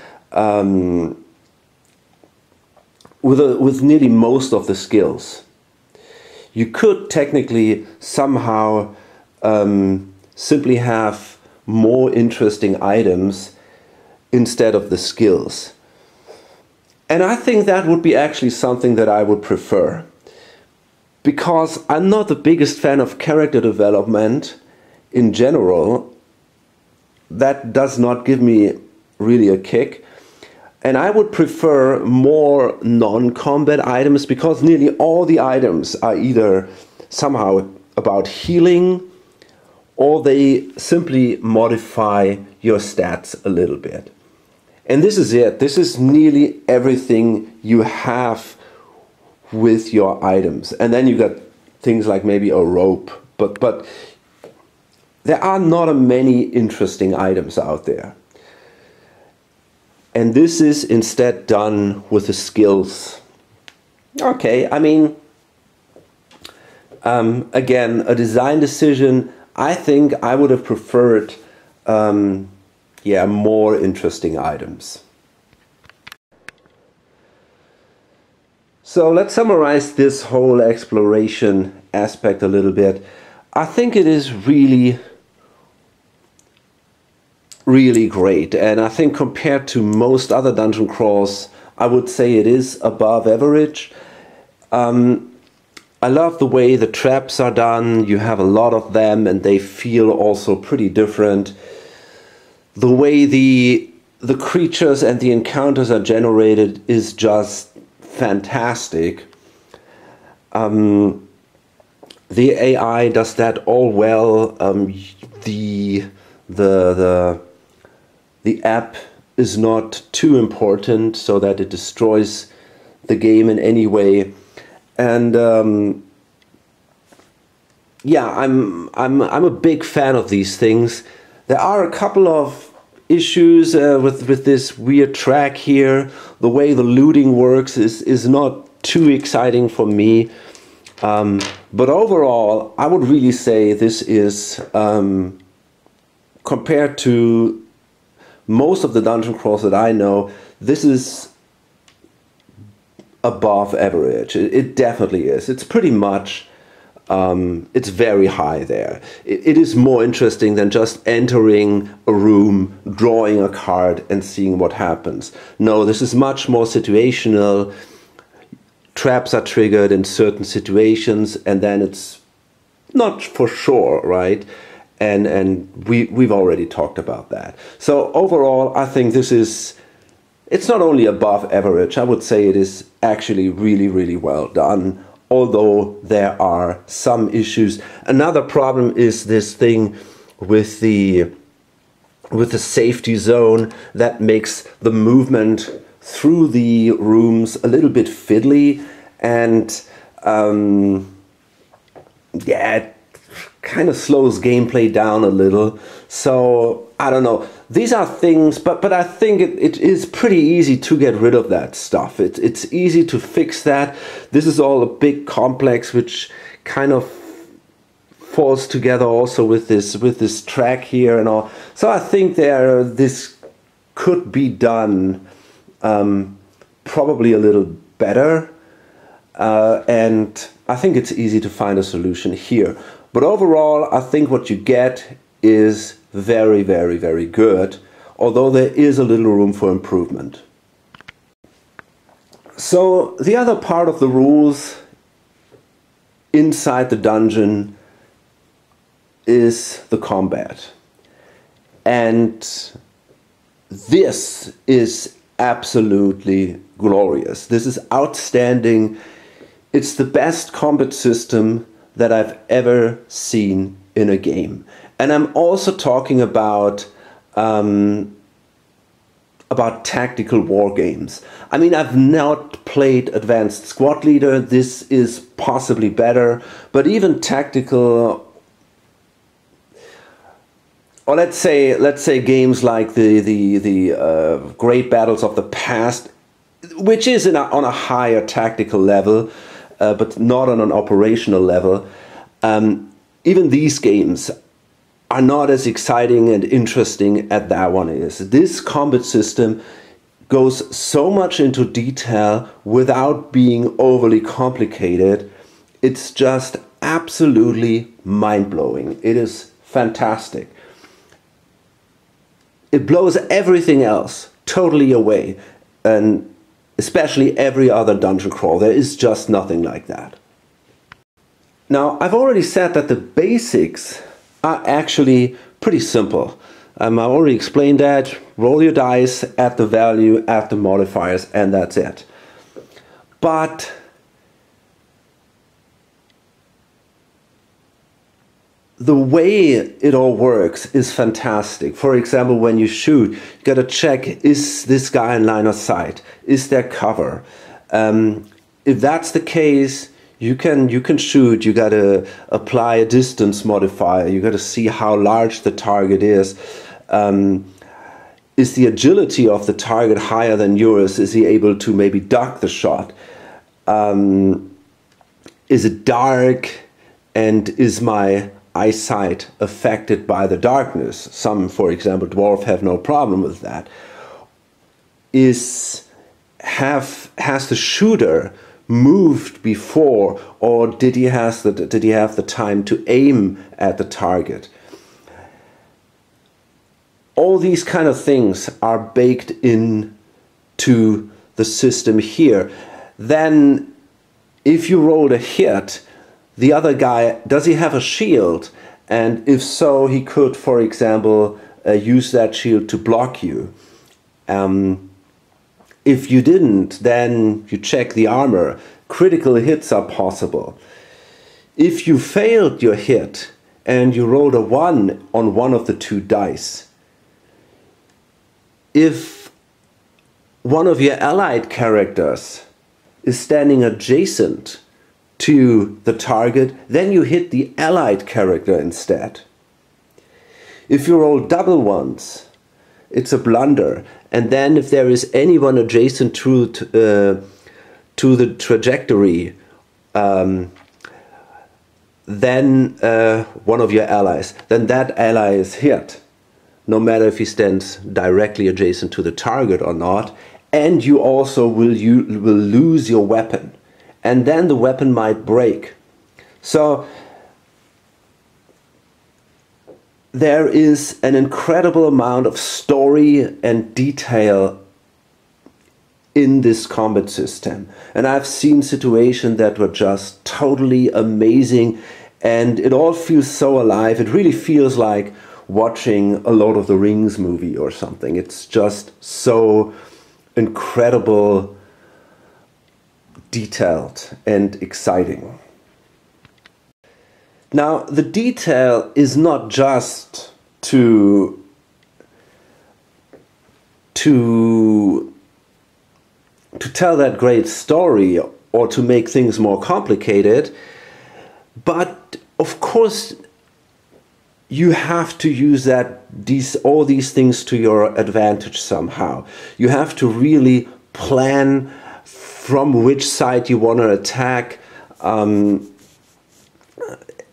A: with nearly most of the skills. You could technically somehow simply have more interesting items instead of the skills. And I think that would be actually something that I would prefer. Because I'm not the biggest fan of character development in general. That does not give me really a kick. And I would prefer more non-combat items, because nearly all the items are either somehow about healing, or they simply modify your stats a little bit. And this is it. This is nearly everything you have with your items. And then you got things like maybe a rope. But there are not many interesting items out there. And this is instead done with the skills. Okay, I mean, again, a design decision. I think I would have preferred more interesting items. So let's summarize this whole exploration aspect a little bit. I think it is really great, and I think compared to most other dungeon crawls, I would say it is above average. I love the way the traps are done. You have a lot of them, and they feel also pretty different. The way the creatures and the encounters are generated is just fantastic. The AI does that all well. The app is not too important so that it destroys the game in any way. And I'm a big fan of these things. There are a couple of issues with this weird track here. The way the looting works is not too exciting for me. But overall, I would really say this is, compared to most of the dungeon crawls that I know, this is above average. It definitely is. It's pretty much, it's very high there. It is more interesting than just entering a room, drawing a card and seeing what happens. No, this is much more situational. Traps are triggered in certain situations, and then it's not for sure, right? And we've already talked about that. So overall, I think this is, it's not only above average, I would say it is actually really, really well done, although there are some issues. Another problem is this thing with the safety zone that makes the movement through the rooms a little bit fiddly, and it kind of slows gameplay down a little. So I don't know, these are things, but I think it is pretty easy to get rid of that stuff. It's easy to fix that. This is all a big complex which kind of falls together also with this track here and all. So I think this could be done probably a little better, and I think it's easy to find a solution here. But overall, I think what you get is very, very, very good, although there is a little room for improvement. So the other part of the rules inside the dungeon is the combat. And this is absolutely glorious. This is outstanding. It's the best combat system that I've ever seen in a game. And I'm also talking about tactical war games. I mean, I've not played Advanced Squad Leader. This is possibly better, but even tactical, or let's say games like the Great Battles of the Past, which is on a higher tactical level, but not on an operational level. Even these games are not as exciting and interesting as that one is. This combat system goes so much into detail without being overly complicated. It's just absolutely mind-blowing. It is fantastic. It blows everything else totally away. And especially every other dungeon crawl. There is just nothing like that. Now, I've already said that the basics are actually pretty simple. I already explained that. Roll your dice, add the value, add the modifiers, and that's it. But the way it all works is fantastic. For example, when you shoot, you gotta check, is this guy in line of sight? Is there cover? If that's the case, you can shoot. You gotta apply a distance modifier. You gotta see how large the target is. Is the agility of the target higher than yours? Is he able to maybe duck the shot? Is it dark, and is my eyesight affected by the darkness? Some, for example, dwarf have no problem with that. Has the shooter moved before, or did he have the time to aim at the target? All these kind of things are baked into the system here. Then, if you rolled a hit, the other guy, does he have a shield? And if so, he could, for example, use that shield to block you. If you didn't, then you check the armor. Critical hits are possible. If you failed your hit and you rolled a 1 on one of the 2 dice, if one of your allied characters is standing adjacent to the target, then you hit the allied character instead. If you roll double ones, it's a blunder. And then if there is anyone adjacent to the trajectory, then one of your allies, then that ally is hit, no matter if he stands directly adjacent to the target or not. And you also will lose your weapon. And then the weapon might break. So there is an incredible amount of story and detail in this combat system. And I've seen situations that were just totally amazing, and it all feels so alive. It really feels like watching a Lord of the Rings movie or something. It's just so incredible, detailed and exciting. Now, the detail is not just to tell that great story or to make things more complicated, but of course you have to use all these things to your advantage somehow. You have to really plan from which side you want to attack.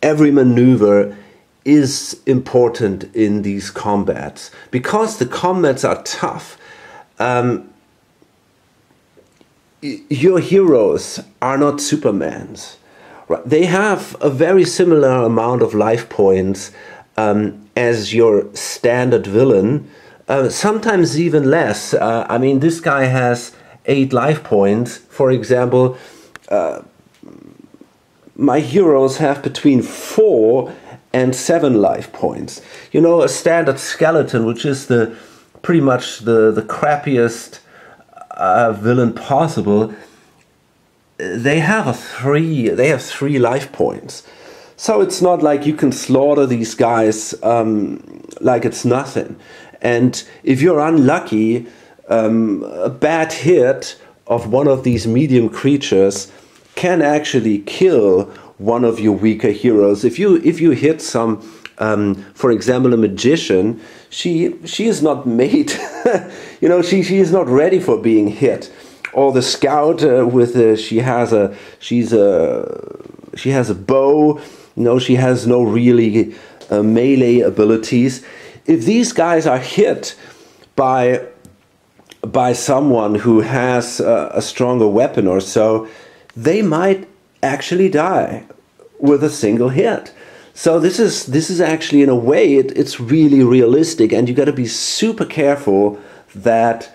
A: Every maneuver is important in these combats. Because the combats are tough, your heroes are not Supermans. They have a very similar amount of life points as your standard villain, sometimes even less. I mean, this guy has 8 life points. For example, my heroes have between 4 and 7 life points. You know, a standard skeleton, which is pretty much the crappiest villain possible, they have 3 life points. So it's not like you can slaughter these guys like it's nothing. And if you're unlucky, a bad hit of one of these medium creatures can actually kill one of your weaker heroes. If you hit some, for example, a magician, she is not made, you know, she is not ready for being hit. Or the scout she has a bow, you know, she has no really melee abilities. If these guys are hit by someone who has a stronger weapon or so, they might actually die with a single hit. So this is actually, in a way, it's really realistic, and you got to be super careful that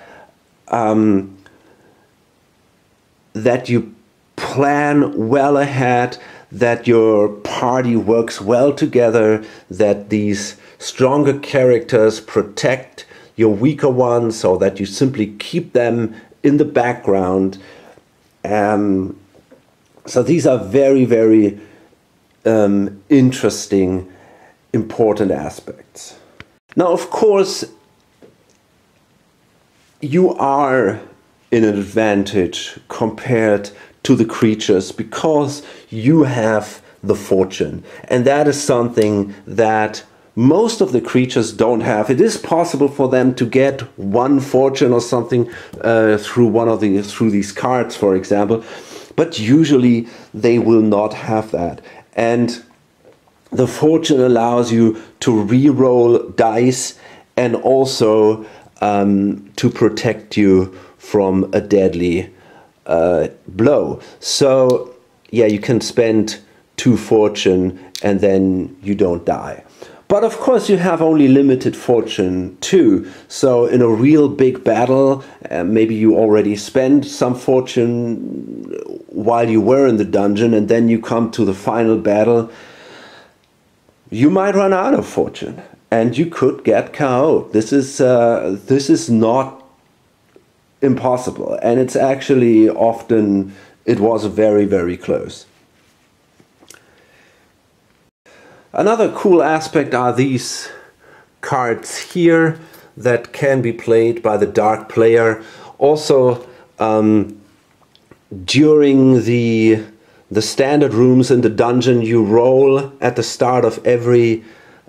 A: that you plan well ahead, that your party works well together, that these stronger characters protect your weaker ones, so that you simply keep them in the background. So these are very, very interesting, important aspects. Now, of course, you are in an advantage compared to the creatures because you have the fortune. And that is something that most of the creatures don't have. It is possible for them to get one fortune or something through these cards, for example, but usually they will not have that. And the fortune allows you to re-roll dice and also to protect you from a deadly blow. So yeah, you can spend 2 fortune and then you don't die. But of course you have only limited fortune too. So in a real big battle, maybe you already spent some fortune while you were in the dungeon, and then you come to the final battle, you might run out of fortune and you could get KO'd. This is not impossible, and it's actually often, it was very, very close. Another cool aspect are these cards here that can be played by the dark player. Also, during the standard rooms in the dungeon, you roll at the start of every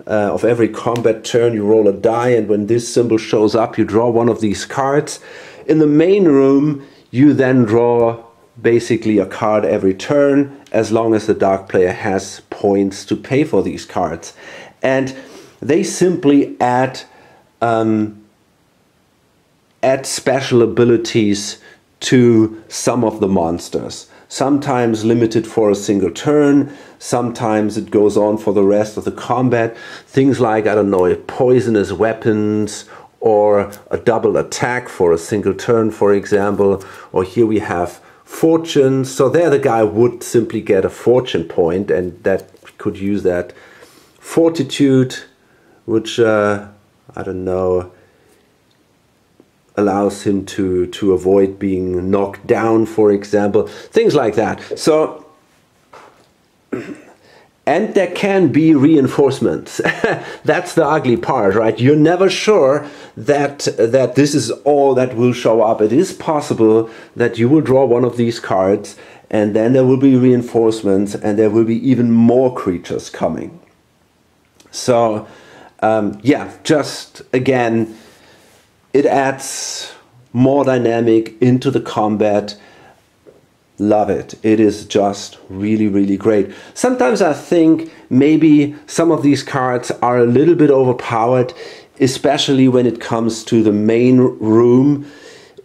A: combat turn, you roll a die, and when this symbol shows up, you draw one of these cards. In the main room, you then draw basically a card every turn, as long as the dark player has points to pay for these cards. And they simply add special abilities to some of the monsters. Sometimes limited for a single turn, sometimes it goes on for the rest of the combat. Things like, I don't know, poisonous weapons, or a double attack for a single turn, for example. Or here we have fortune, so there the guy would simply get a fortune point, and that could use that fortitude, which I don't know, allows him to avoid being knocked down, for example, things like that. So, and there can be reinforcements. That's the ugly part, right? You're never sure that this is all that will show up. It is possible that you will draw one of these cards and then there will be reinforcements and there will be even more creatures coming. So, yeah, just again, it adds more dynamic into the combat. Love it. It is just really, really great. Sometimes I think maybe some of these cards are a little bit overpowered, especially when it comes to the main room,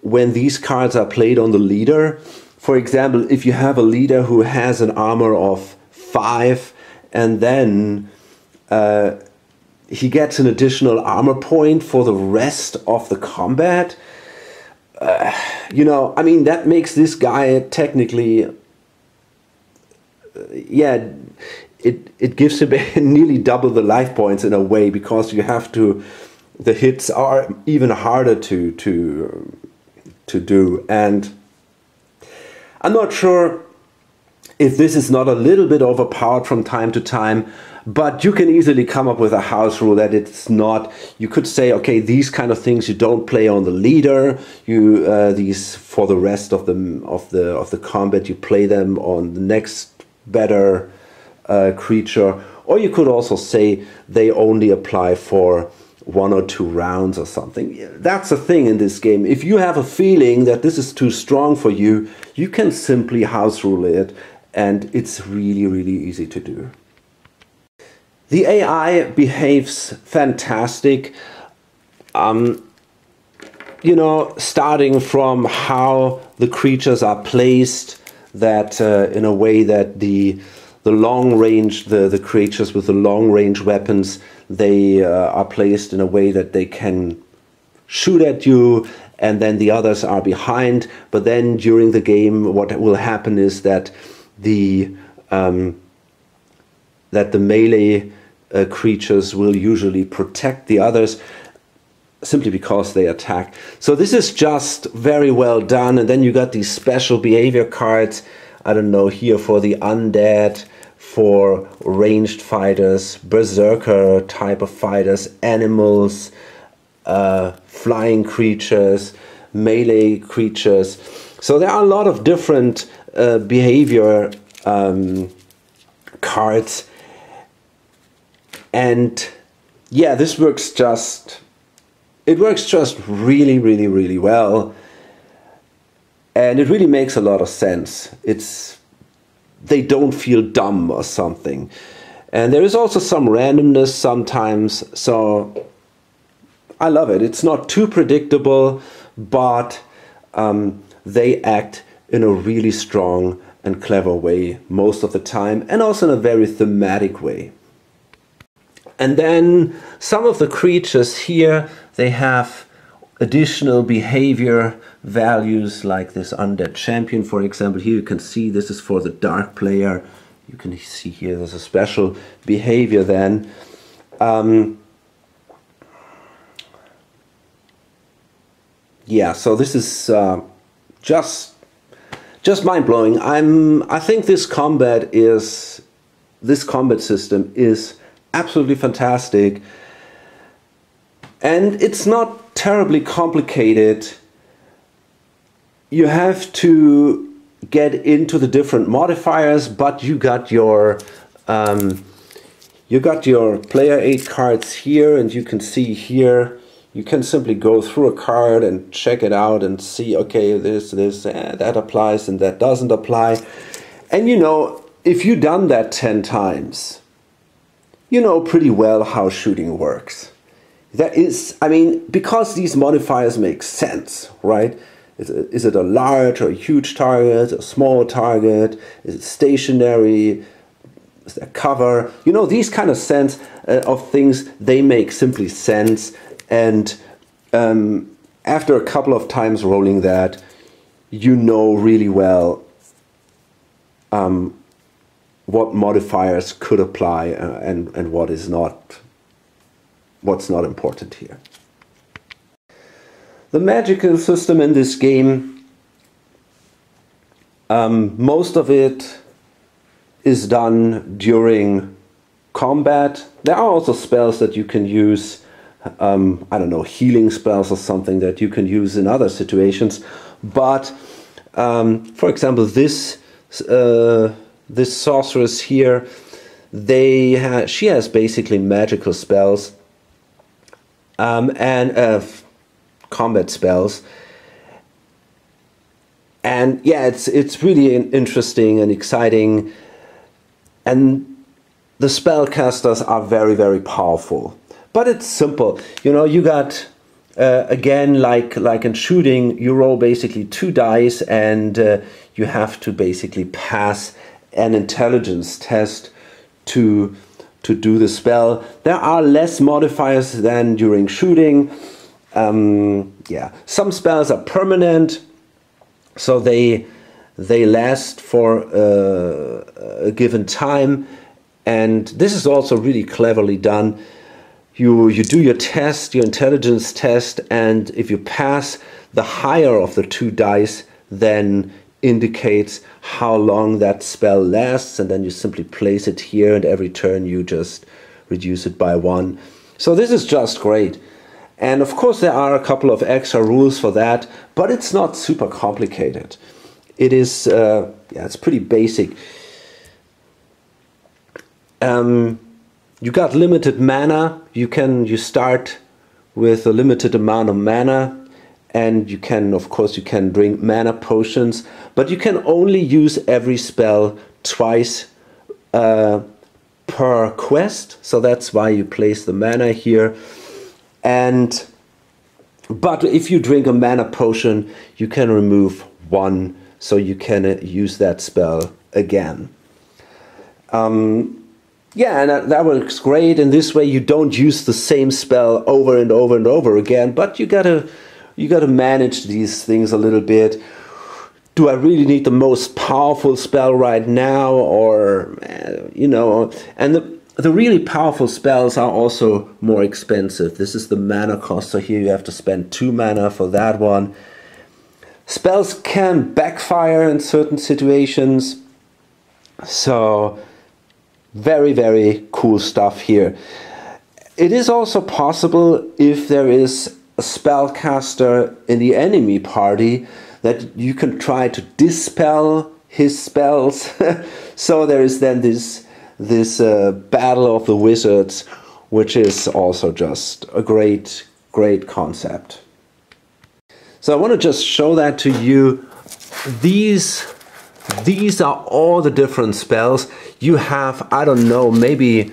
A: when these cards are played on the leader. For example, if you have a leader who has an armor of 5 and then he gets an additional armor point for the rest of the combat, you know, I mean, that makes this guy technically, yeah, it gives him nearly double the life points in a way, because you have to, the hits are even harder to do. And I'm not sure if this is not a little bit overpowered from time to time, but you can easily come up with a house rule that it's not. You could say, okay, these kind of things you don't play on the leader. You these for the rest of the combat you play them on the next better creature. Or you could also say they only apply for 1 or 2 rounds or something. That's the thing in this game. If you have a feeling that this is too strong for you, you can simply house rule it, and it's really, really easy to do. The AI behaves fantastic, you know, starting from how the creatures are placed, that in a way that the long range, the creatures with the long range weapons, they are placed in a way that they can shoot at you and then the others are behind. But then during the game, what will happen is that the melee creatures will usually protect the others, simply because they attack. So this is just very well done. And then you got these special behavior cards, I don't know, here for the undead, for ranged fighters, berserker type of fighters, animals, flying creatures, melee creatures. So there are a lot of different behavior cards. And yeah, this works just... It works just really, really, really well, and it really makes a lot of sense. They don't feel dumb or something, and there is also some randomness sometimes. So I love it. It's not too predictable, but they act in a really strong and clever way most of the time, and also in a very thematic way. And then some of the creatures here, they have additional behavior values, like this undead champion, for example. Here you can see this is for the dark player. You can see here there's a special behavior then. Yeah, so this is just mind-blowing. I think this combat system is absolutely fantastic, and it's not terribly complicated. You have to get into the different modifiers, but you got your player aid cards here, and you can see here you can simply go through a card and check it out and see, okay, this that applies and that doesn't apply. And you know, if you've done that 10 times, you know pretty well how shooting works. That is, I mean, because these modifiers make sense, right? Is it a large or a huge target, a small target? Is it stationary? Is there cover? You know, these kind of sense of things, they make simply sense. And after a couple of times rolling that, you know really well what modifiers could apply and what is not, what's not important here. The magical system in this game, most of it is done during combat. There are also spells that you can use, I don't know, healing spells or something that you can use in other situations. But for example, this sorceress here, she has basically magical spells and combat spells, and yeah, it's really interesting and exciting, and the spellcasters are very, very powerful. But it's simple, you know. You got again, like in shooting, you roll basically 2 dice, and you have to basically pass an intelligence test to do the spell. There are less modifiers than during shooting. Yeah, some spells are permanent, so they last for a given time, and this is also really cleverly done. You do your test, your intelligence test, and if you pass, the higher of the 2 dice then indicates how long that spell lasts, and then you simply place it here, and every turn you just reduce it by 1. So this is just great. And of course there are a couple of extra rules for that, but it's not super complicated. It is, yeah, it's pretty basic. You got limited mana. You start with a limited amount of mana, and you can, of course, you can drink mana potions, but you can only use every spell twice per quest. So that's why you place the mana here. But if you drink a mana potion, you can remove 1, so you can use that spell again. Yeah, and that works great. In this way, you don't use the same spell over and over and over again, but you you got to manage these things a little bit. Do I really need the most powerful spell right now, or you know? And the really powerful spells are also more expensive. This is the mana cost, so here you have to spend 2 mana for that one. Spells can backfire in certain situations, so very, very cool stuff here. It is also possible, if there is a spellcaster in the enemy party, that you can try to dispel his spells. So there is then this battle of the wizards, which is also just a great concept. So I want to just show that to you. These are all the different spells. You have, I don't know, maybe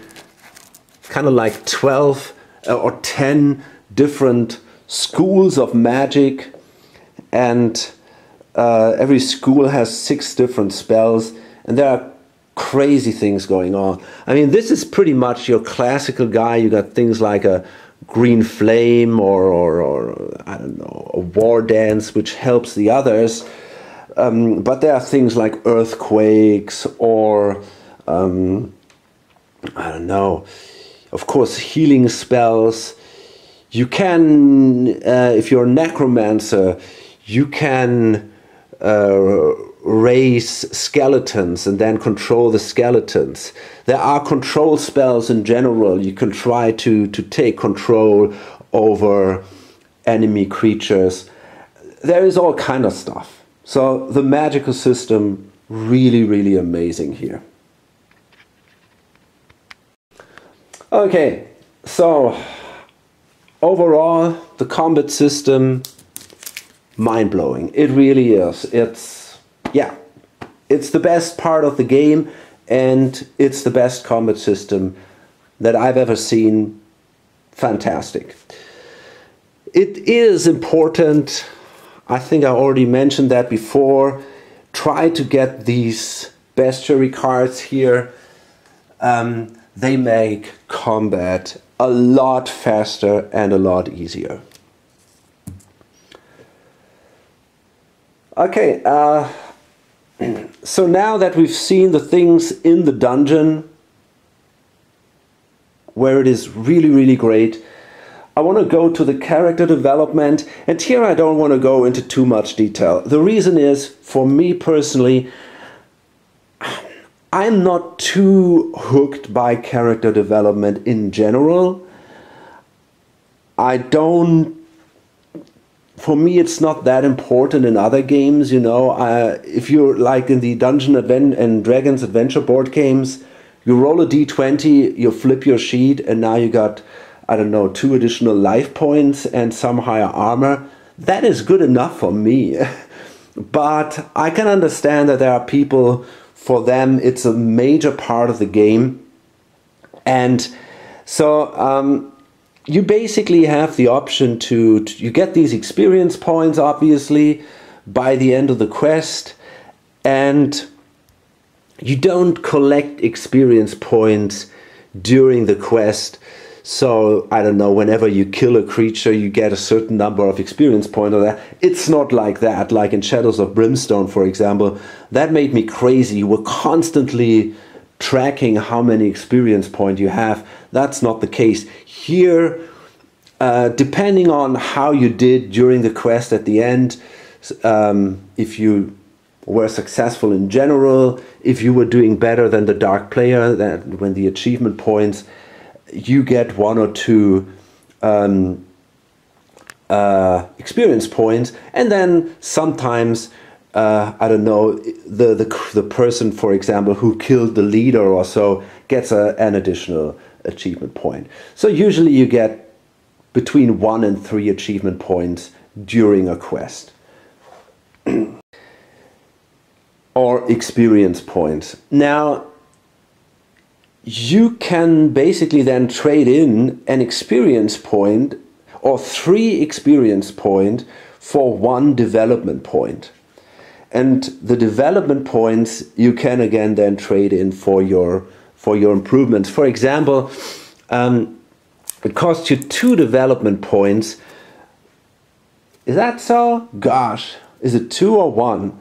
A: kind of like 12 or 10 different schools of magic, and every school has 6 different spells, and there are crazy things going on. I mean, this is pretty much your classical guy. You got things like a green flame or I don't know, a war dance, which helps the others. But there are things like earthquakes or I don't know, of course, healing spells. You can, if you're a necromancer, you can raise skeletons and then control the skeletons. There are control spells in general. You can try to take control over enemy creatures. There is all kind of stuff. So the magical system, really, really amazing here. Okay, so overall, the combat system, mind-blowing. It really is. It's the best part of the game, and it's the best combat system that I've ever seen. Fantastic. It is important, I think I already mentioned that before, try to get these bestiary cards here. They make combat a lot faster and a lot easier. Okay, so now that we've seen the things in the dungeon, where it is really, really great, I want to go to the character development, and here I don't want to go into too much detail. The reason is, for me personally, I'm not too hooked by character development in general. For me, it's not that important in other games, you know. If you're like in the Dungeons and Dragons adventure board games, you roll a d20, you flip your sheet, and now you got, I don't know, 2 additional life points and some higher armor. That is good enough for me. But I can understand that there are people, for them, it's a major part of the game. And so you basically have the option you get these experience points, obviously, by the end of the quest, and you don't collect experience points during the quest. So, I don't know, whenever you kill a creature, you get a certain number of experience points or that. It's not like that, like in Shadows of Brimstone, for example. That made me crazy. You were constantly tracking how many experience points you have. That's not the case. Here, depending on how you did during the quest at the end, if you were successful in general, if you were doing better than the dark player, when the achievement points, you get 1 or 2 experience points, and then sometimes I don't know, the person, for example, who killed the leader or so gets an additional achievement point. So usually you get between 1 and 3 achievement points during a quest. Or experience points. Now, you can basically then trade in an experience point or 3 experience points for 1 development point. And the development points you can again then trade in for your improvements. For example, it costs you 2 development points Is that so? Gosh, is it 2 or 1?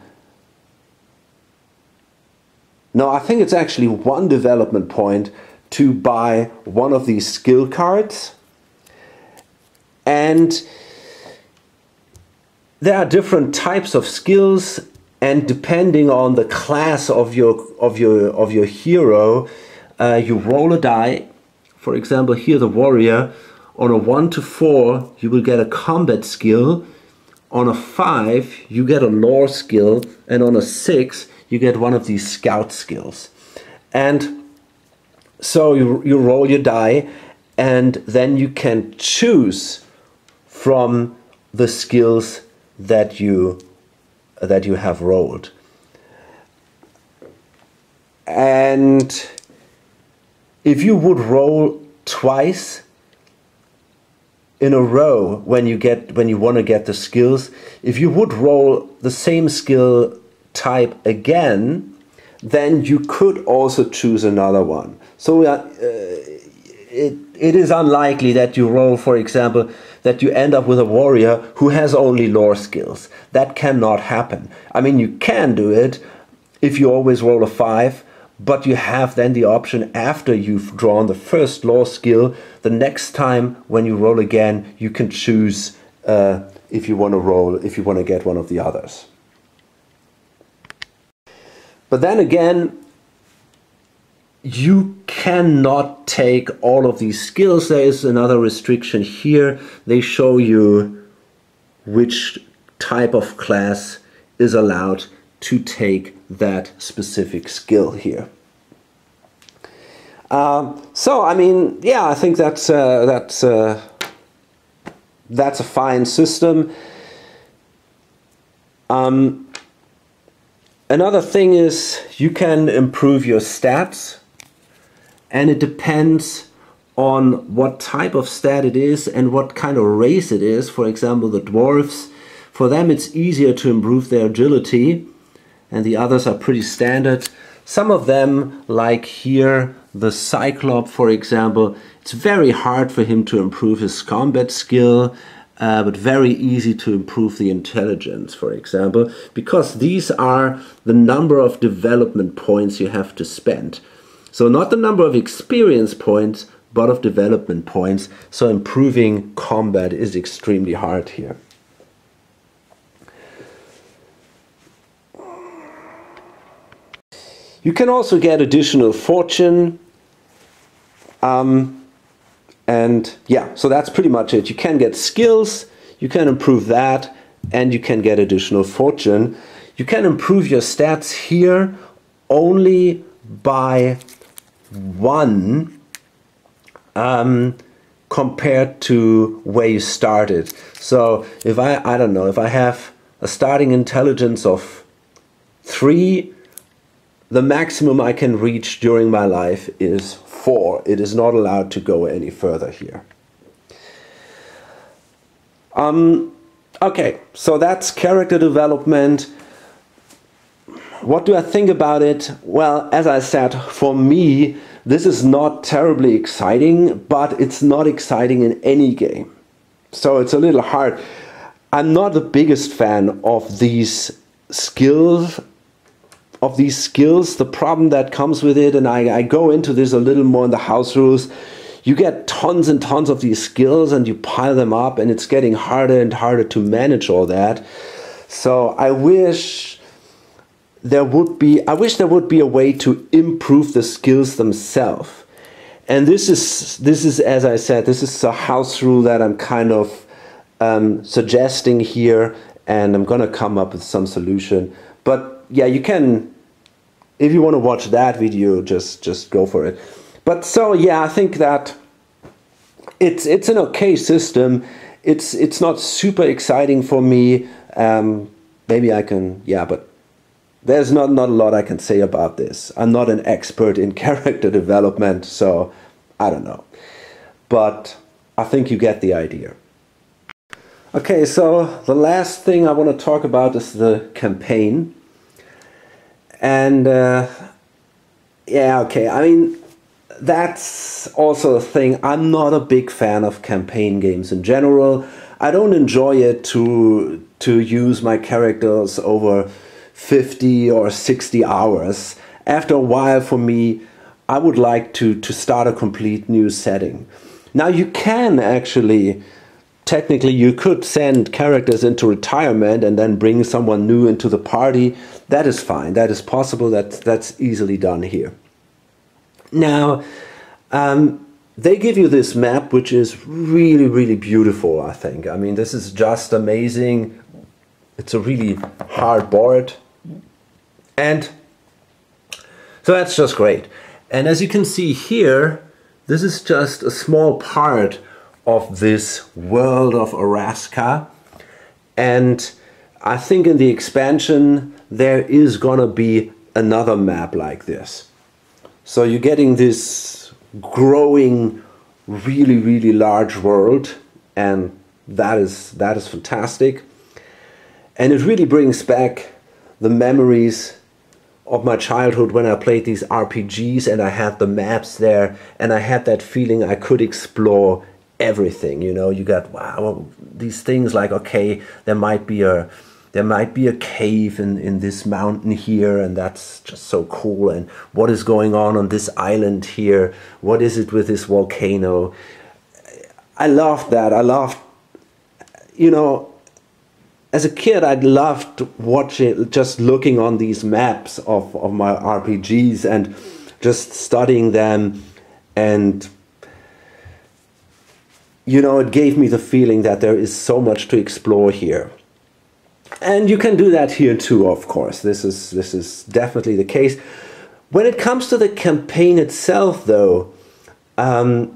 A: No, I think it's actually 1 development point to buy one of these skill cards. And there are different types of skills, and depending on the class of your hero, you roll a die. For example, here the warrior, on a 1 to 4 you will get a combat skill, on a 5 you get a lore skill, and on a 6 you get one of these scout skills. And so you roll your die, and then you can choose from the skills that you have rolled. And if you would roll twice in a row when you want to get the skills, if you would roll the same skill type again, then you could also choose another one. So it is unlikely that you roll, for example, that you end up with a warrior who has only lore skills. That cannot happen. I mean, you can do it if you always roll a 5, but you have then the option, after you've drawn the first lore skill, the next time when you roll again, you can choose if you want to get one of the others. But then again, you cannot take all of these skills. There is another restriction here. They show you which type of class is allowed to take that specific skill here. So I mean, yeah, I think that's a fine system. Another thing is you can improve your stats, and it depends on what type of stat it is and what kind of race it is. For example, the dwarves, for them it's easier to improve their agility, and the others are pretty standard. Some of them, like here, the Cyclops, for example, it's very hard for him to improve his combat skill, but very easy to improve the intelligence, for example, because these are the number of development points you have to spend. So not the number of experience points, but of development points. So improving combat is extremely hard here. You can also get additional fortune. And yeah, so that's pretty much it. You can get skills, you can improve that, and you can get additional fortune. You can improve your stats here only by 1 compared to where you started. So if I don't know, if I have a starting intelligence of 3, the maximum I can reach during my life is 4. It is not allowed to go any further here. Okay, so that's character development. What do I think about it? Well, as I said, for me, this is not terribly exciting, but it's not exciting in any game. So it's a little hard. I'm not the biggest fan of these skills. The problem that comes with it, and I go into this a little more in the house rules, you get tons and tons of these skills and you pile them up, and it's getting harder and harder to manage all that. So I wish there would be a way to improve the skills themselves. And this is, as I said, this is a house rule that I'm kind of suggesting here, and I'm gonna come up with some solution. But yeah, you can, if you want to watch that video, just go for it. But so yeah, I think that it's an okay system. It's not super exciting for me. Maybe I can, yeah, but there's not a lot I can say about this. I'm not an expert in character development, so I don't know. But I think you get the idea. Okay, so the last thing I want to talk about is the campaign. And yeah, okay, I mean, that's also a thing. I'm not a big fan of campaign games in general. I don't enjoy it to use my characters over 50 or 60 hours. After a while, for me, I would like to start a complete new setting. Now you can actually, technically you could send characters into retirement and then bring someone new into the party. That is fine, that is possible, that's easily done here. Now, they give you this map, which is really, really beautiful, I think. I mean, this is just amazing. It's a really hard board. And so that's just great. And as you can see here, this is just a small part of this world of Araska. And I think in the expansion, there is gonna be another map like this. So you're getting this growing, really, really large world, and that is fantastic. And it really brings back the memories of my childhood when I played these RPGs and I had the maps there and I had that feeling I could explore everything. You know, you got, wow, these things like, okay, there might be a cave in this mountain here, and that's just so cool. And what is going on this island here? What is it with this volcano? I loved that. I loved, you know, as a kid, I loved watching, just looking on these maps of my RPGs and just studying them. And, you know, it gave me the feeling that there is so much to explore here. And you can do that here too, of course. This is definitely the case. When it comes to the campaign itself, though, I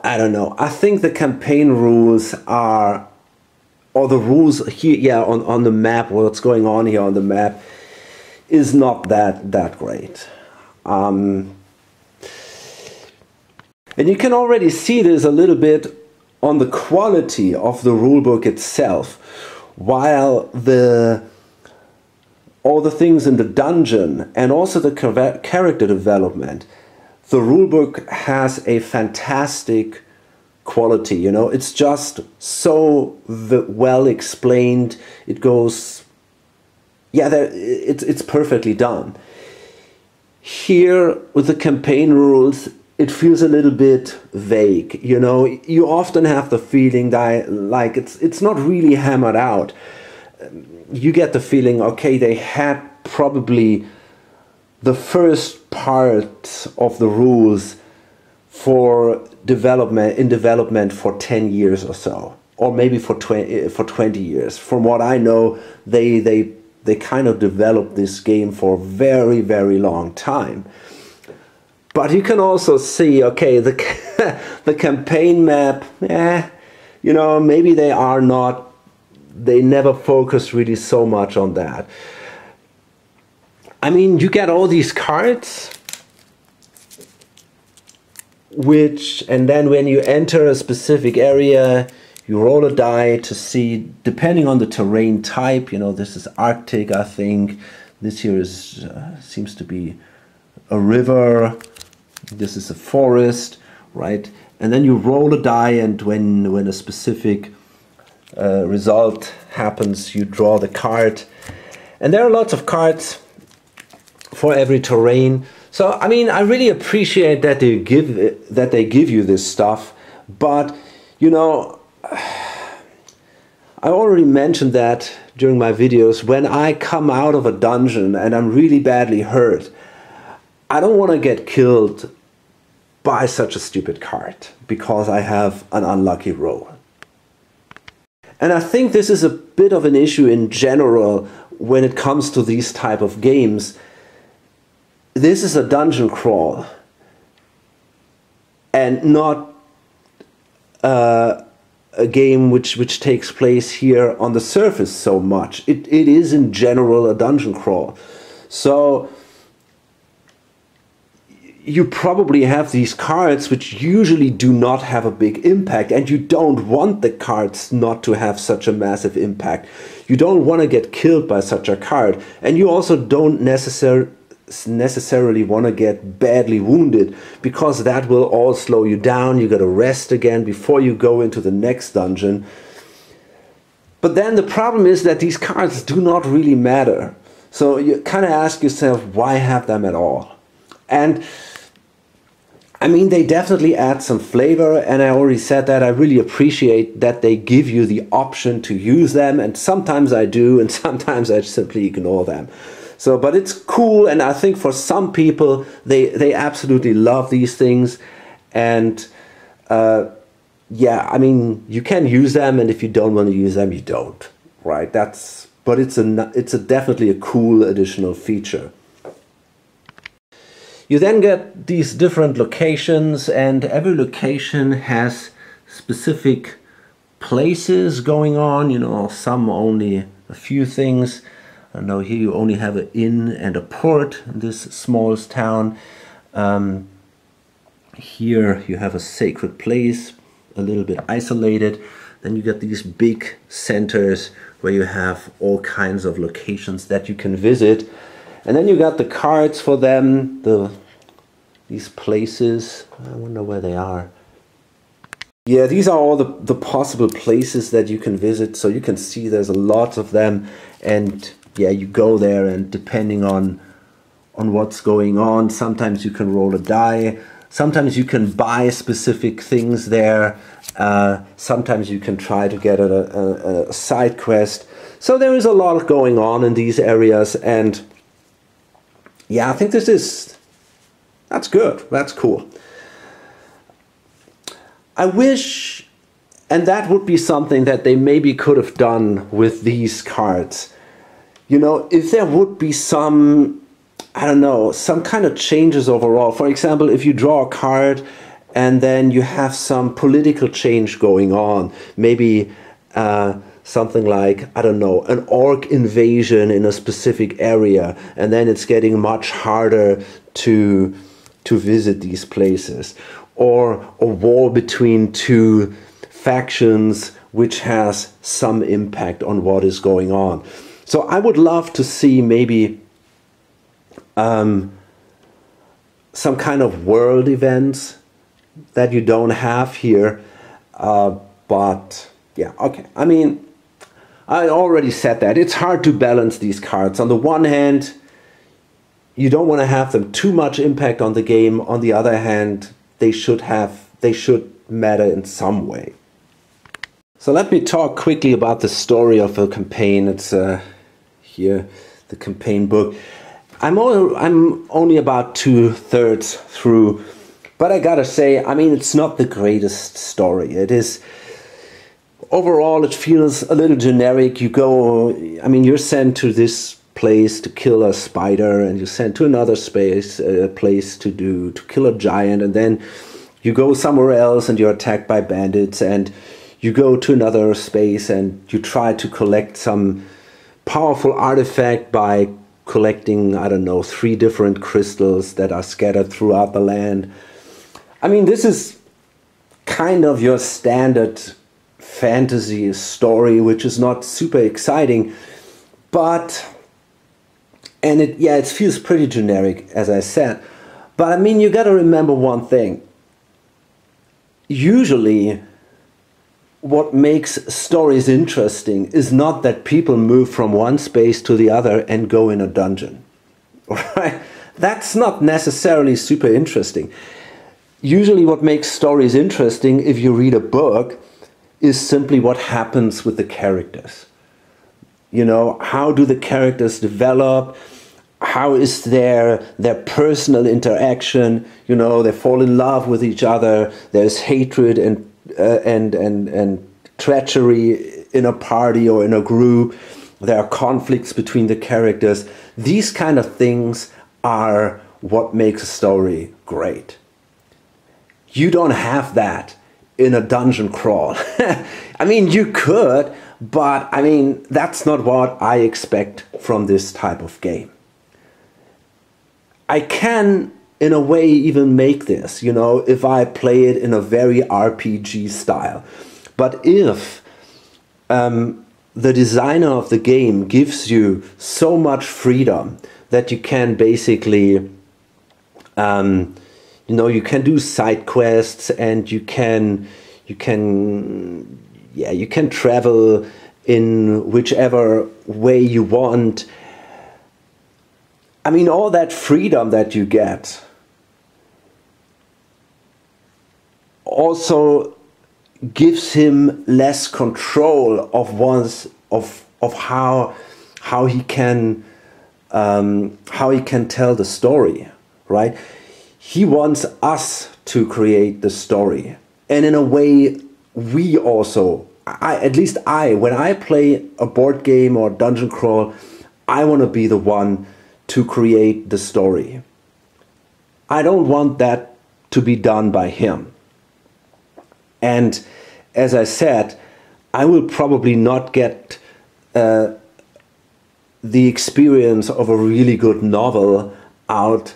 A: don't know. I think the campaign rules are, or the rules here, yeah, on the map, what's going on here on the map, is not that great. And you can already see this a little bit on the quality of the rulebook itself. While all the things in the dungeon and also the character development, the rulebook has a fantastic quality. You know, it's just so well explained. It goes, yeah, it's perfectly done. Here with the campaign rules, it feels a little bit vague. You know, you often have the feeling that like it's not really hammered out. You get the feeling, okay, they had probably the first part of the rules for development for 10 years or so, or maybe for 20 years. From what I know, they kind of developed this game for a very, very long time. But you can also see, okay, the campaign map, you know, maybe they never focused really so much on that. I mean, you get all these cards, and then when you enter a specific area, you roll a die to see, depending on the terrain type, you know, this is Arctic, I think. This here seems to be a river. This is a forest, right? And then you roll a die, and when a specific result happens, you draw the card. And there are lots of cards for every terrain. So I mean, I really appreciate that they give you this stuff. But you know, I already mentioned that during my videos. When I come out of a dungeon and I'm really badly hurt, I don't want to get killed by such a stupid card because I have an unlucky roll. And I think this is a bit of an issue in general when it comes to these type of games. This is a dungeon crawl and not a game which takes place here on the surface so much. It is in general a dungeon crawl. So you probably have these cards which usually do not have a big impact, and you don't want the cards not to have such a massive impact. You don't want to get killed by such a card, and you also don't necessarily necessarily want to get badly wounded, because that will all slow you down. You got to rest again before you go into the next dungeon. But then the problem is that these cards do not really matter. So you kind of ask yourself, why have them at all? And I mean, they definitely add some flavor, and I already said that. I really appreciate that they give you the option to use them, and sometimes I do, and sometimes I simply ignore them. So, but it's cool, and I think for some people, they absolutely love these things, and yeah, I mean, you can use them, and if you don't want to use them, you don't, right? But it's definitely a cool additional feature. You then get these different locations, and every location has specific places going on, you know, some only a few things. I know here you only have an inn and a port in this smallest town. Here you have a sacred place, a little bit isolated. Then you get these big centers where you have all kinds of locations that you can visit. And then you got the cards for them, these places. I wonder where they are. Yeah, these are all the possible places that you can visit. So you can see there's a lot of them. And yeah, you go there, and depending on what's going on, sometimes you can roll a die. Sometimes you can buy specific things there. Sometimes you can try to get a side quest. So there is a lot going on in these areas, and yeah, I think that's good. That's cool. I wish, and that would be something that they maybe could have done with these cards. You know, if there would be some, I don't know, some kind of changes overall. For example, if you draw a card and then you have some political change going on, maybe something like, I don't know, an orc invasion in a specific area, and then it's getting much harder to visit these places. Or a war between two factions which has some impact on what is going on. So I would love to see maybe some kind of world events that you don't have here. But yeah, okay. I mean, I already said that. It's hard to balance these cards. On the one hand, you don't want to have them too much impact on the game. On the other hand, they should matter in some way. So let me talk quickly about the story of the campaign. It's here, the campaign book. I'm only about 2/3 through, but I gotta say, I mean, it's not the greatest story. It is, overall, it feels a little generic. You go, I mean, you're sent to this place to kill a spider, and you're sent to another place to kill a giant, and then you go somewhere else and you're attacked by bandits, and you go to another space and you try to collect some powerful artifact by collecting, I don't know, 3 different crystals that are scattered throughout the land. I mean, this is kind of your standard fantasy story, which is not super exciting, but it feels pretty generic, as I said. But I mean, you got to remember one thing. Usually, what makes stories interesting is not that people move from one space to the other and go in a dungeon. Right? That's not necessarily super interesting. Usually what makes stories interesting, if you read a book, is simply what happens with the characters. You know, how do the characters develop? How is their personal interaction? You know, they fall in love with each other. There's hatred and treachery in a party or in a group. There are conflicts between the characters. These kind of things are what makes a story great. You don't have that in a dungeon crawl. I mean, you could, but I mean, that's not what I expect from this type of game. I can, in a way, even make this, you know, if I play it in a very RPG style. But if the designer of the game gives you so much freedom that you can basically, you can do side quests, and you can travel in whichever way you want. I mean, all that freedom that you get also gives him less control of how he can tell the story, right? He wants us to create the story, and in a way, we also, when I play a board game or dungeon crawl, I want to be the one to create the story. I don't want that to be done by him. And as I said, I will probably not get the experience of a really good novel out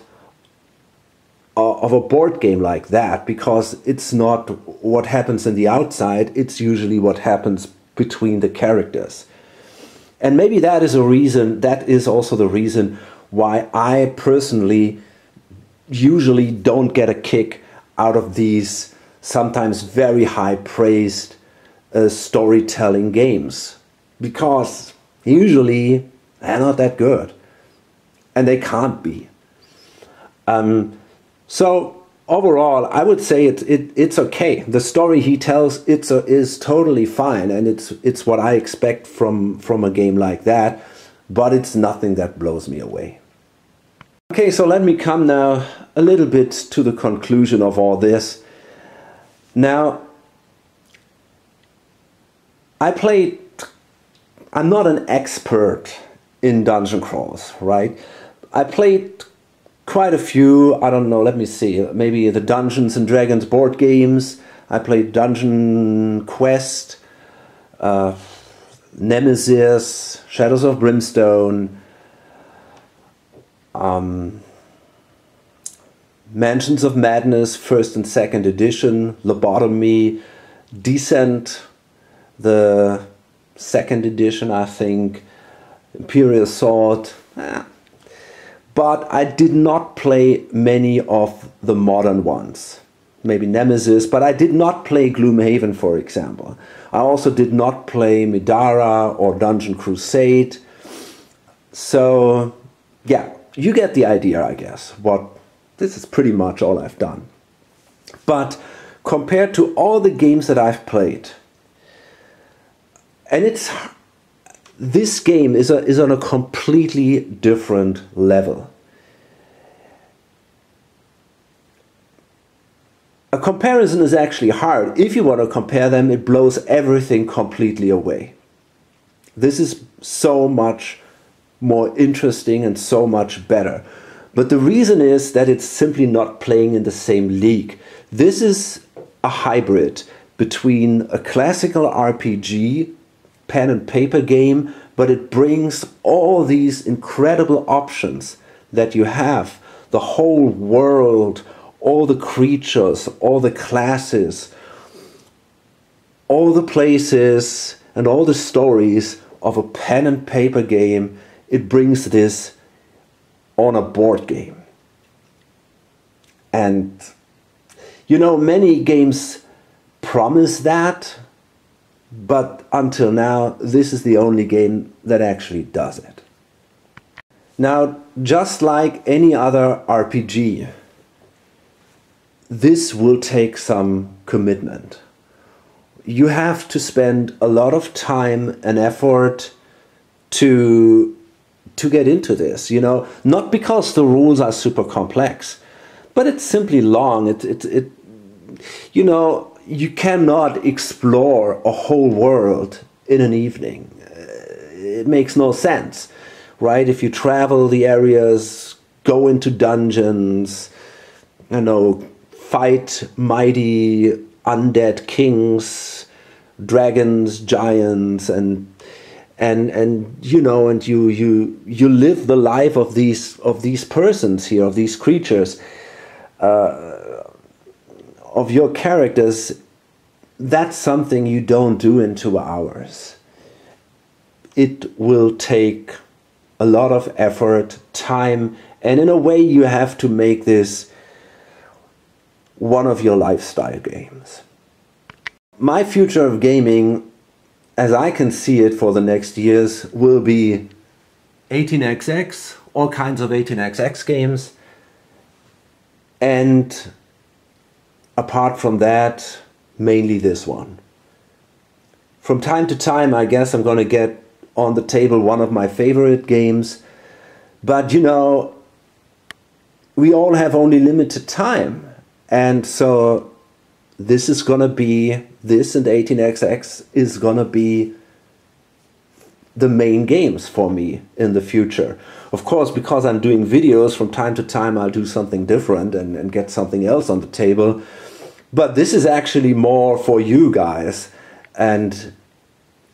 A: of a board game like that, because it's not what happens in the outside, it's usually what happens between the characters. And maybe that is also the reason why I personally usually don't get a kick out of these sometimes very high praised storytelling games, because usually they're not that good, and they can't be. So overall, I would say it's okay. The story he tells is totally fine, and it's what I expect from a game like that, but it's nothing that blows me away. Okay, so let me come now a little bit to the conclusion of all this. Now, I'm not an expert in dungeon crawls, right? I played quite a few, I don't know, let me see, maybe the Dungeons and Dragons board games. I played Dungeon Quest, Nemesis, Shadows of Brimstone, Mansions of Madness, 1st and 2nd edition, Lobotomy, Descent, the 2nd edition, I think, Imperial Sword. But I did not play many of the modern ones. Maybe Nemesis, but I did not play Gloomhaven, for example. I also did not play Midara or Dungeon Crusade. So, yeah, you get the idea, I guess. This is pretty much all I've done. But compared to all the games that I've played, and this game is on a completely different level. A comparison is actually hard. If you want to compare them, it blows everything completely away. This is so much more interesting and so much better. But the reason is that it's simply not playing in the same league. This is a hybrid between a classical RPG, pen and paper game, but it brings all these incredible options that you have. The whole world, all the creatures, all the classes, all the places, and all the stories of a pen and paper game. It brings this on a board game. And, many games promise that, but until now, this is the only game that actually does it. Now, just like any other RPG, this will take some commitment. You have to spend a lot of time and effort to get into this, not because the rules are super complex, but it's simply long. You cannot explore a whole world in an evening. It makes no sense, right? If you travel the areas, go into dungeons, fight mighty undead kings, dragons, giants, and you live the life of these persons here, of these creatures, of your characters. That's something you don't do in 2 hours. It will take a lot of effort, time, and in a way you have to make this one of your lifestyle games. My future of gaming, as I can see it for the next years, will be 18xx, all kinds of 18xx games, and apart from that, mainly this one. From time to time, I guess I'm gonna get on the table one of my favorite games, but you know, we all have only limited time, and so this is gonna be, this and 18xx is gonna be the main games for me in the future. Of course, because I'm doing videos, from time to time I'll do something different and get something else on the table. But this is actually more for you guys. And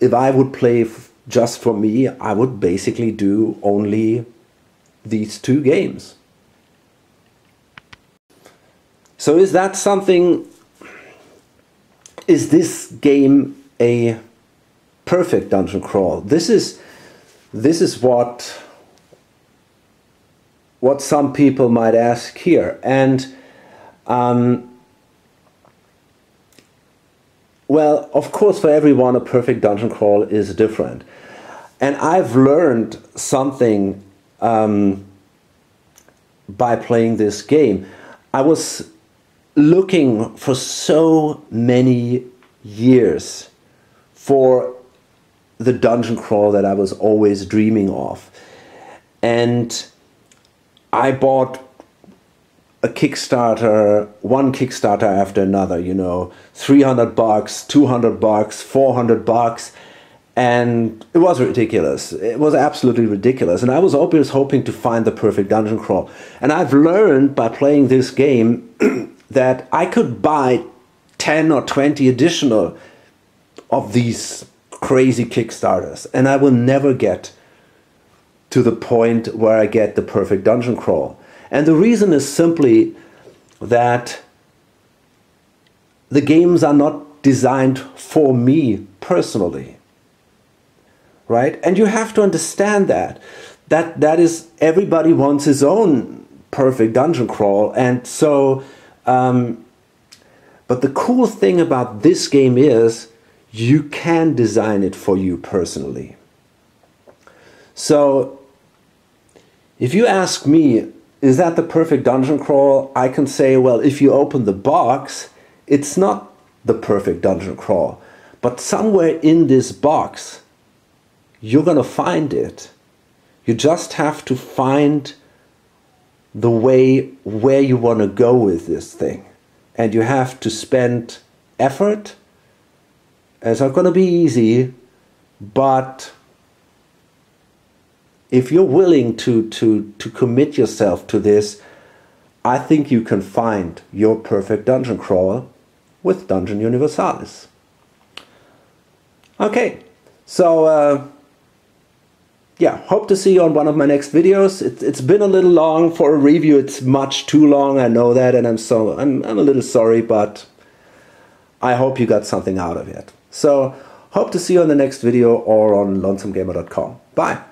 A: if I would play just for me, I would basically do only these two games. So is that something, is this game a perfect dungeon crawl? This is what some people might ask here. And well, of course, for everyone a perfect dungeon crawl is different. And I've learned something by playing this game. I was looking for so many years for the dungeon crawl that I was always dreaming of. And I bought a Kickstarter, one Kickstarter after another, you know, $300, $200, $400, and it was ridiculous. It was absolutely ridiculous. And I was always hoping to find the perfect dungeon crawl. And I've learned by playing this game that I could buy 10 or 20 additional of these crazy Kickstarters, and I will never get to the point where I get the perfect dungeon crawl. And the reason is simply that the games are not designed for me personally, right? And you have to understand that is, everybody wants his own perfect dungeon crawl. And so but the cool thing about this game is you can design it for you personally. So if you ask me, is that the perfect dungeon crawl? I can say, well, if you open the box, it's not the perfect dungeon crawl. But somewhere in this box, you're gonna find it. You just have to find the way where you want to go with this thing. And you have to spend effort. It's not going to be easy, but if you're willing to commit yourself to this, I think you can find your perfect dungeon crawl with Dungeon Universalis. Okay, so yeah, hope to see you on one of my next videos. It's been a little long for a review. It's much too long, I know that, and I'm a little sorry, but I hope you got something out of it. So, hope to see you on the next video or on lonesomegamer.com. Bye!